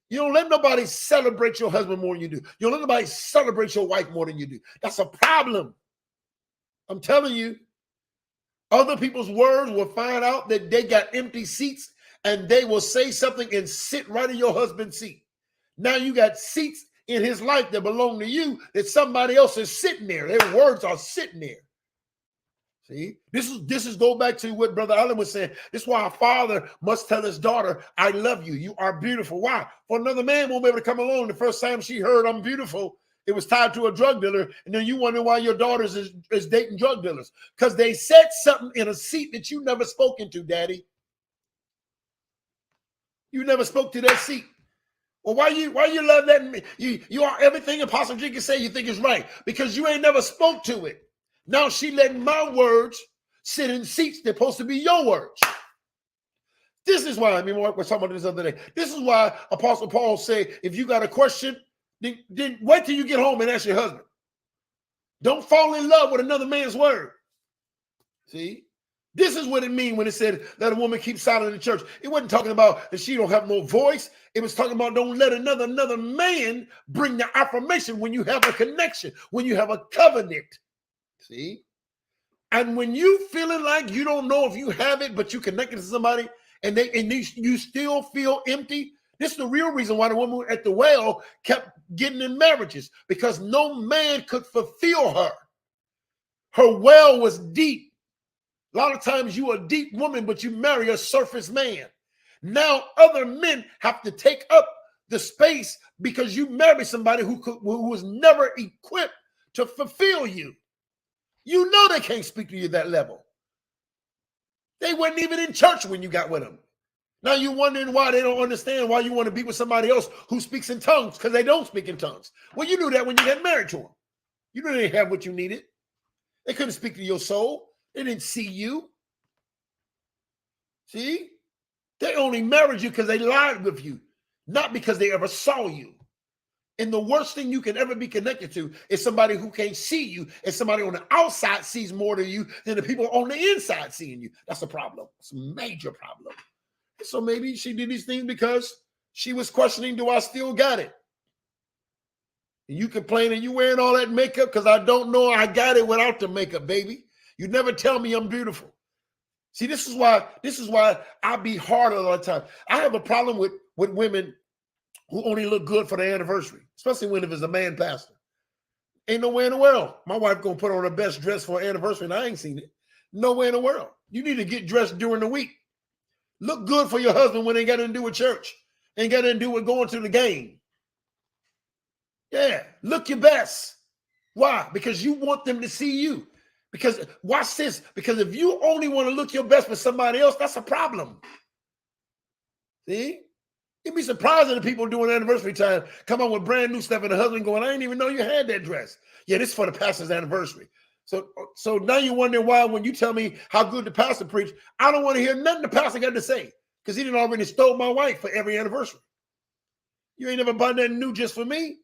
You don't let nobody celebrate your husband more than you do. You don't let nobody celebrate your wife more than you do. That's a problem. I'm telling you. Other people's words will find out that they got empty seats and they will say something and sit right in your husband's seat. Now you got seats in his life that belong to you that somebody else is sitting there. Their words are sitting there. See, this is go back to what Brother Allen was saying. This is why a father must tell his daughter, I love you. You are beautiful. Why? For another man won't be able to come along. The first time she heard I'm beautiful, it was tied to a drug dealer. And then you wonder why your daughters is dating drug dealers. Because they said something in a seat that you never spoke into, Daddy. You never spoke to that seat. Well, why you love that? You are everything Apostle Jenkins say you think is right. Because you ain't never spoke to it. Now she letting my words sit in seats that are supposed to be your words. This is why, I mean, we were talking about this the other day. This is why Apostle Paul said, if you got a question, then wait till you get home and ask your husband. Don't fall in love with another man's word. See? This is what it means when it said that a woman keeps silent in the church. It wasn't talking about that she don't have no voice. It was talking about don't let another man bring the affirmation when you have a connection, when you have a covenant. See? And when you feeling like you don't know if you have it, but you connected to somebody and you still feel empty, this is the real reason why the woman at the well kept getting in marriages, because no man could fulfill her. Her well was deep. A lot of times you are a deep woman, but you marry a surface man. Now other men have to take up the space because you marry somebody who was never equipped to fulfill you. You know they can't speak to you at that level. They weren't even in church when you got with them. Now you're wondering why they don't understand why you want to be with somebody else who speaks in tongues, because they don't speak in tongues. Well, you knew that when you got married to them. You knew they didn't have what you needed. They couldn't speak to your soul. They didn't see you. See? They only married you because they lied with you, not because they ever saw you. And the worst thing you can ever be connected to is somebody who can't see you, and somebody on the outside sees more to you than the people on the inside seeing you. That's a problem. It's a major problem. So maybe she did these things because she was questioning, do I still got it? And you complaining, you wearing all that makeup because I don't know I got it without the makeup, baby. You never tell me I'm beautiful. See, this is why I be hard all the time. I have a problem with women who only look good for their anniversary, especially when if it's a man pastor. Ain't nowhere in the world my wife gonna put on her best dress for her anniversary, and I ain't seen it. Nowhere in the world. You need to get dressed during the week. Look good for your husband when they got nothing to do with church. Ain't got nothing to do with going to the game. Yeah, look your best. Why? Because you want them to see you. Because watch this. Because if you only want to look your best for somebody else, that's a problem. See? You'd be surprised at the people doing anniversary time come on with brand new stuff, and the husband going, I didn't even know you had that dress. Yeah, this is for the pastor's anniversary. So now you're wondering why when you tell me how good the pastor preached, I don't want to hear nothing the pastor got to say because he didn't already stole my wife for every anniversary. You ain't never bought nothing new just for me.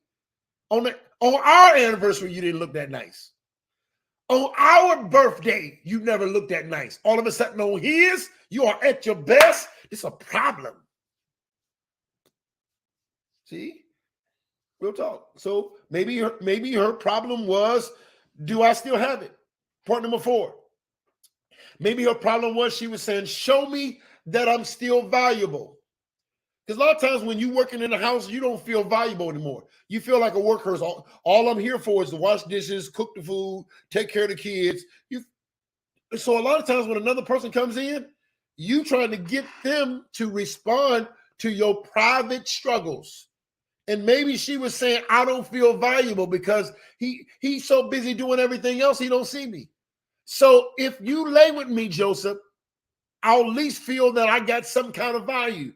On our anniversary, you didn't look that nice. On our birthday, you never looked that nice. All of a sudden on his, you are at your best. It's a problem. See? Real talk. So maybe her problem was, do I still have it? Point number 4. Maybe her problem was she was saying, show me that I'm still valuable. Because a lot of times when you're working in the house, you don't feel valuable anymore. You feel like a worker. All I'm here for is to wash dishes, cook the food, take care of the kids. So a lot of times when another person comes in, you trying to get them to respond to your private struggles. And maybe she was saying, I don't feel valuable because he's so busy doing everything else, he don't see me. So if you lay with me, Joseph, I'll at least feel that I got some kind of value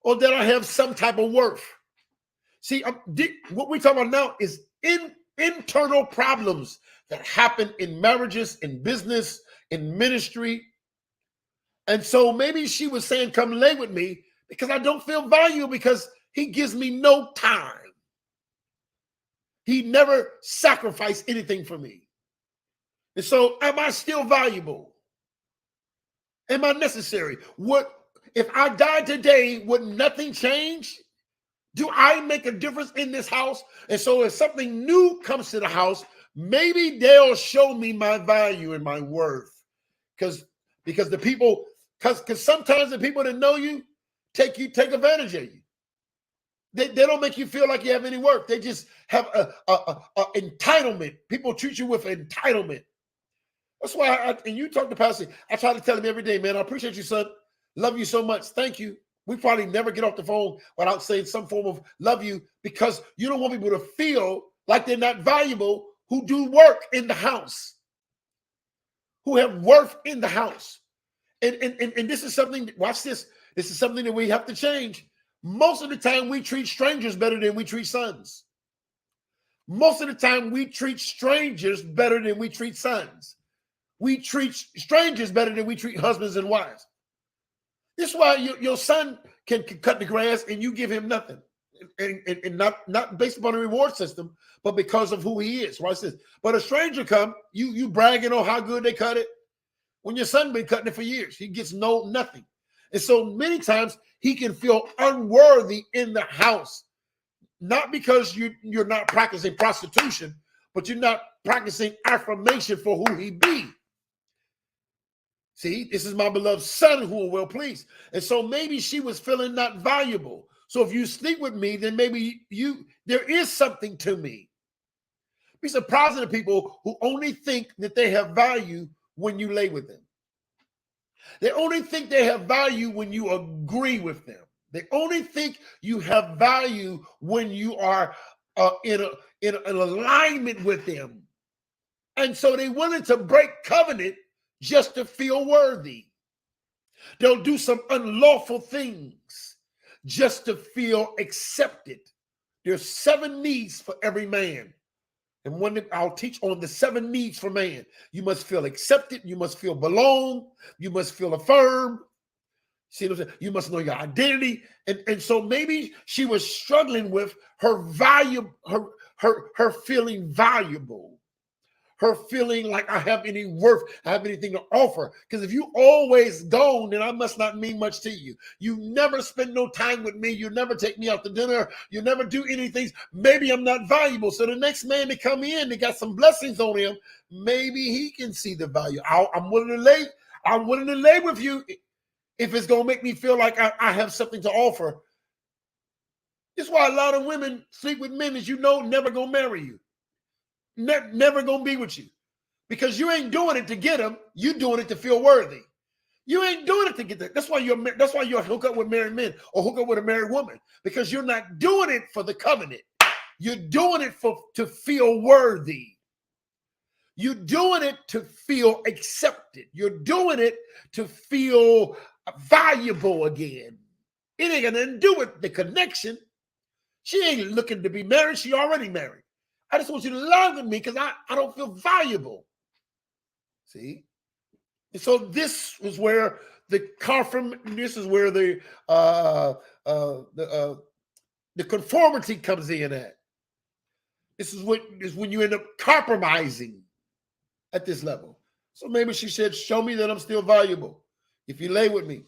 or that I have some type of worth. See, what we're talking about now is internal problems that happen in marriages, in business, in ministry. And so maybe she was saying, come lay with me because I don't feel valuable because he gives me no time. He never sacrificed anything for me. And so am I still valuable? Am I necessary? If I died today, would nothing change? Do I make a difference in this house? And so if something new comes to the house, maybe they'll show me my value and my worth. Because the people, because sometimes the people that know you take advantage of you. They don't make you feel like you have any worth. They just have a entitlement. People treat you with entitlement. That's why, and you talk to Pastor, I try to tell him every day, man, I appreciate you, son. Love you so much. Thank you. We probably never get off the phone without saying some form of love you because you don't want people to feel like they're not valuable who do work in the house, who have worth in the house. And this is something, watch this. This is something that we have to change. Most of the time, we treat strangers better than we treat sons. Most of the time, we treat strangers better than we treat sons. We treat strangers better than we treat husbands and wives. This is why your son can cut the grass and you give him nothing. And not based upon a reward system, but because of who he is. Watch this. But a stranger come, you bragging on how good they cut it. When your son been cutting it for years, he gets nothing. And so many times he can feel unworthy in the house, not because you're not practicing prostitution, but you're not practicing affirmation for who he be. See, this is my beloved son who are well pleased. And so maybe she was feeling not valuable. So if you sleep with me, then maybe there is something to me. Be surprised at the people who only think that they have value when you lay with them. They only think they have value when you agree with them. They only think you have value when you are in an alignment with them. And so they're willing to break covenant just to feel worthy. They'll do some unlawful things just to feel accepted. There's 7 needs for every man. And one I'll teach on the 7 needs for man. You must feel accepted. You must feel belong. You must feel affirmed. See what I'm saying? You must know your identity. And so maybe she was struggling with her value, her feeling valuable, her feeling like I have any worth, I have anything to offer. Because if you always gone, then I must not mean much to you. You never spend no time with me. You never take me out to dinner. You never do anything. Maybe I'm not valuable. So the next man to come in, they got some blessings on him. Maybe he can see the value. I'm willing to lay. I'm willing to lay with you if it's going to make me feel like I have something to offer. This is why a lot of women sleep with men that you know never going to marry you. Never going to be with you. Because you ain't doing it to get them. You doing it to feel worthy. You ain't doing it to get that. That's why you're hook up with married men or hook up with a married woman. Because you're not doing it for the covenant. You're doing it to feel worthy. You're doing it to feel accepted. You're doing it to feel valuable again. It ain't got nothing to do with the connection. She ain't looking to be married. She already married. I just want you to love me because I don't feel valuable. See? And so this is where the conformity comes in at. This is when you end up compromising at this level. So maybe she said, show me that I'm still valuable. If you lay with me.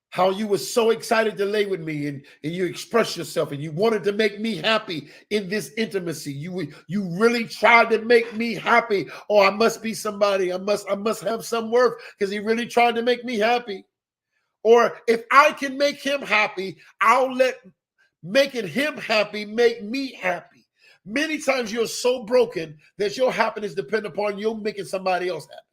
How you were so excited to lay with me and you express yourself and you wanted to make me happy in this intimacy. You really tried to make me happy. Oh, I must be somebody. I must have some worth because he really tried to make me happy. Or if I can make him happy, I'll let making him happy make me happy. Many times you're so broken that your happiness depends upon you making somebody else happy.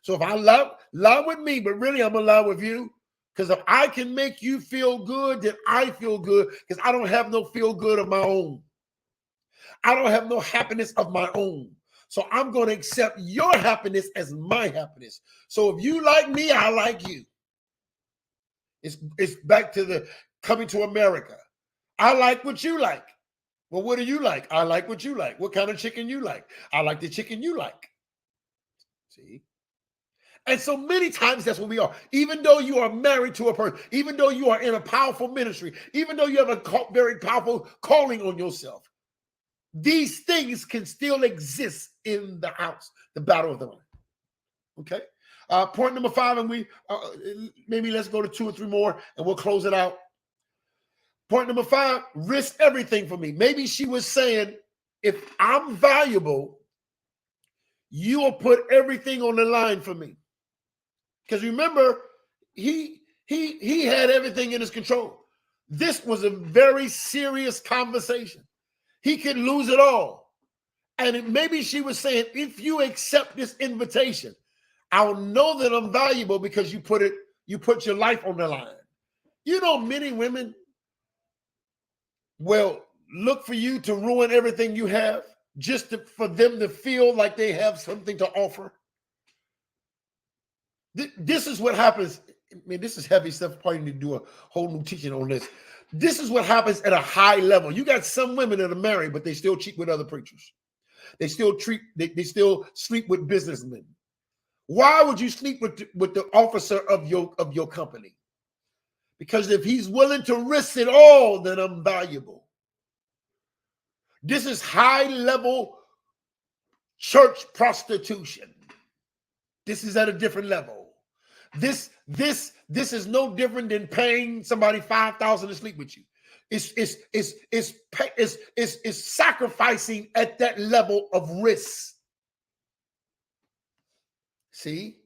So if I love with me, but really I'm in love with you. Because if I can make you feel good, then I feel good because I don't have no feel good of my own. I don't have no happiness of my own. So I'm going to accept your happiness as my happiness. So if you like me, I like you. It's back to the coming to America. I like what you like. Well, what do you like? I like what you like. What kind of chicken you like? I like the chicken you like. See? And so many times that's what we are. Even though you are married to a person, even though you are in a powerful ministry, even though you have a very powerful calling on yourself, these things can still exist in the house, the battle of the mind. Okay. Point number 5, and we maybe let's go to 2 or 3 more, and we'll close it out. Point number 5: risk everything for me. Maybe she was saying, if I'm valuable, you will put everything on the line for me. Because remember, he had everything in his control. This was a very serious conversation. He could lose it all. And maybe she was saying, if you accept this invitation, I'll know that I'm valuable because you put your life on the line. You know, many women will look for you to ruin everything you have just for them to feel like they have something to offer. This is what happens. I mean, this is heavy stuff. Probably need to do a whole new teaching on this. This is what happens at a high level. You got some women that are married, but they still cheat with other preachers. They still sleep with businessmen. Why would you sleep with the officer of your company? Because if he's willing to risk it all, then I'm valuable. This is high level church prostitution. This is at a different level. This is no different than paying somebody $5,000 to sleep with you. It's sacrificing at that level of risk. See?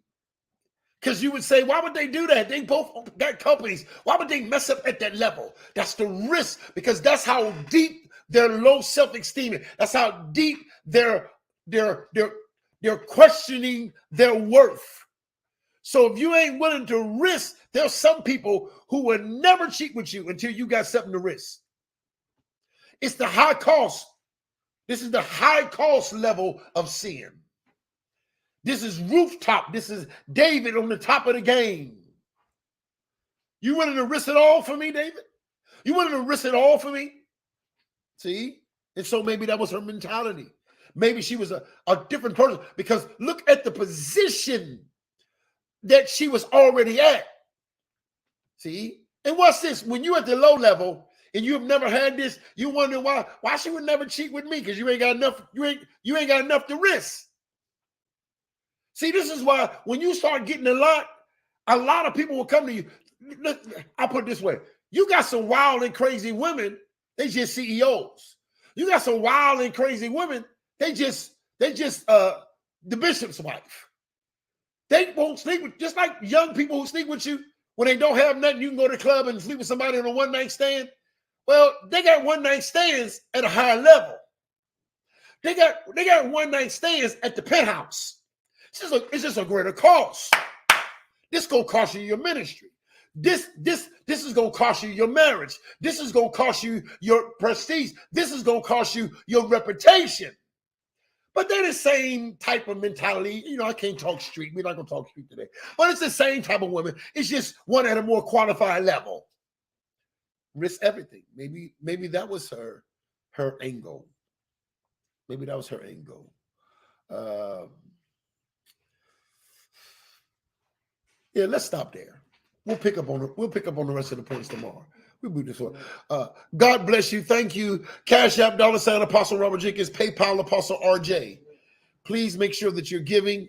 Because you would say, why would they do that? They both got companies. Why would they mess up at that level? That's the risk, because that's how deep their low self-esteem is. That's how deep they're questioning their worth. So if you ain't willing to risk, there's some people who will never cheat with you until you got something to risk. It's the high cost. This is the high cost level of sin. This is rooftop. This is David on the top of the game. You willing to risk it all for me, David? You willing to risk it all for me? See? And so maybe that was her mentality. Maybe she was a different person, because look at the position that she was already at. See? And what's this? When you're at the low level and you've never had this, you wonder why she would never cheat with me, because you ain't got enough, you ain't got enough to risk. See, this is why when you start getting a lot of people will come to you. I'll put it this way. You got some wild and crazy women, they just CEOs. You got some wild and crazy women, they just the bishop's wife. They won't sleep with, just like young people who sleep with you when they don't have nothing. You can go to the club and sleep with somebody on a one-night stand. Well, they got one-night stands at a higher level. They got one-night stands at the penthouse. It's just a greater cost. This gonna cost you your ministry. This is gonna cost you your marriage. This is gonna cost you your prestige. This is gonna cost you your reputation. But they're the same type of mentality. You know, I can't talk street. We're not gonna talk street today. But it's the same type of woman. It's just one at a more qualified level. Risk everything. Maybe that was her angle. Maybe that was her angle. Yeah, let's stop there. We'll pick up on the rest of the points tomorrow. We'll do this one. God bless you. Thank you. Cash App, $ Apostle Robert Jenkins, PayPal, Apostle RJ. Please make sure that you're giving.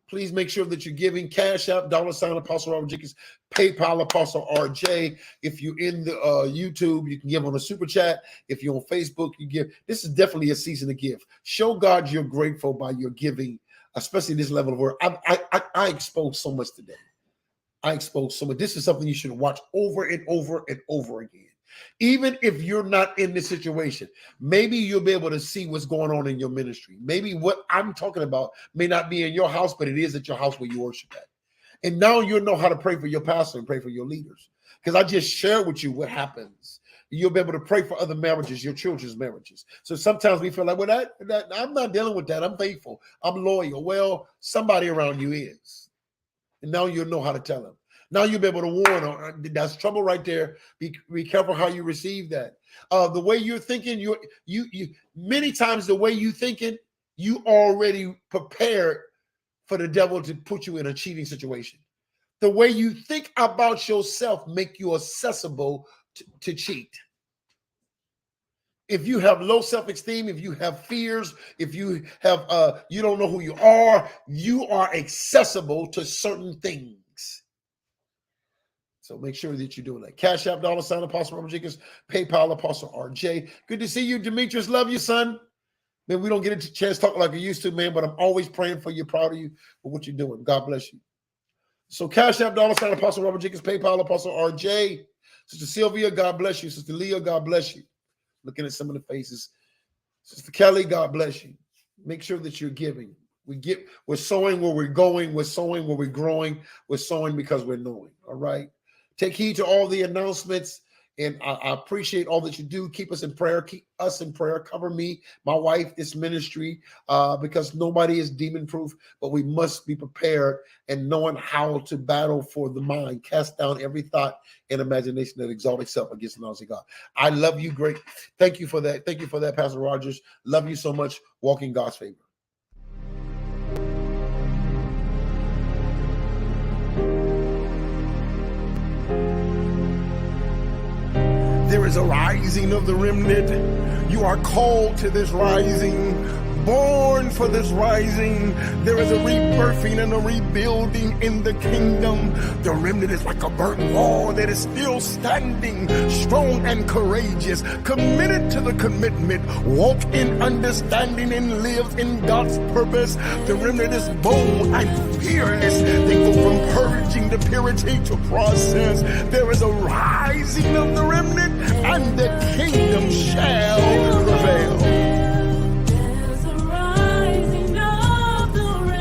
Please make sure that you're giving. Cash App, $ Apostle Robert Jenkins, PayPal, Apostle RJ. If you're in the YouTube, you can give on a super chat. If you're on Facebook, you give. This is definitely a season to give. Show God you're grateful by your giving, especially this level of work. I exposed so much today. I exposed so much. This is something you should watch over and over and over again. Even if you're not in this situation, maybe you'll be able to see what's going on in your ministry. Maybe what I'm talking about may not be in your house, but it is at your house where you worship at. And now you'll know how to pray for your pastor and pray for your leaders. Because I just shared with you what happens. You'll be able to pray for other marriages, your children's marriages. So sometimes we feel like, well, that I'm not dealing with that. I'm faithful. I'm loyal. Well, somebody around you is. And now you'll know how to tell them. Now you'll be able to warn them. That's trouble right there. Be careful how you receive that. The way you're thinking, you many times the way you thinking, you already prepared for the devil to put you in a cheating situation. The way you think about yourself make you accessible to cheat. If you have low self-esteem, if you have fears, if you have you don't know who you are accessible to certain things. So make sure that you're doing that. Cash App, $ Apostle Robert Jenkins, PayPal, Apostle RJ. Good to see you, Demetrius. Love you, son. Man, we don't get a chance to talk like we used to, man, but I'm always praying for you, proud of you for what you're doing. God bless you. So Cash App, $ Apostle Robert Jenkins, PayPal, Apostle RJ. Sister Sylvia, God bless you. Sister Leah, God bless you. Looking at some of the faces. Sister Kelly, God bless you. Make sure that you're giving. We're sowing where we're going. We're sowing where we're growing. We're sowing because we're knowing. All right. Take heed to all the announcements. And I appreciate all that you do. Keep us in prayer. Keep us in prayer. Cover me, my wife, this ministry, because nobody is demon-proof, but we must be prepared and knowing how to battle for the mind. Cast down every thought and imagination that exalts itself against the knowledge of God. I love you. Great. Thank you for that. Thank you for that, Pastor Rogers. Love you so much. Walk in God's favor. There is a rising of the remnant. You are called to this rising, born for this rising. There is a rebirthing and a rebuilding in the kingdom. The remnant is like a burnt wall that is still standing, strong and courageous, committed to the commitment, walk in understanding and live in God's purpose. The remnant is bold and fearless. They go from purging to purity to process. There is a rising of the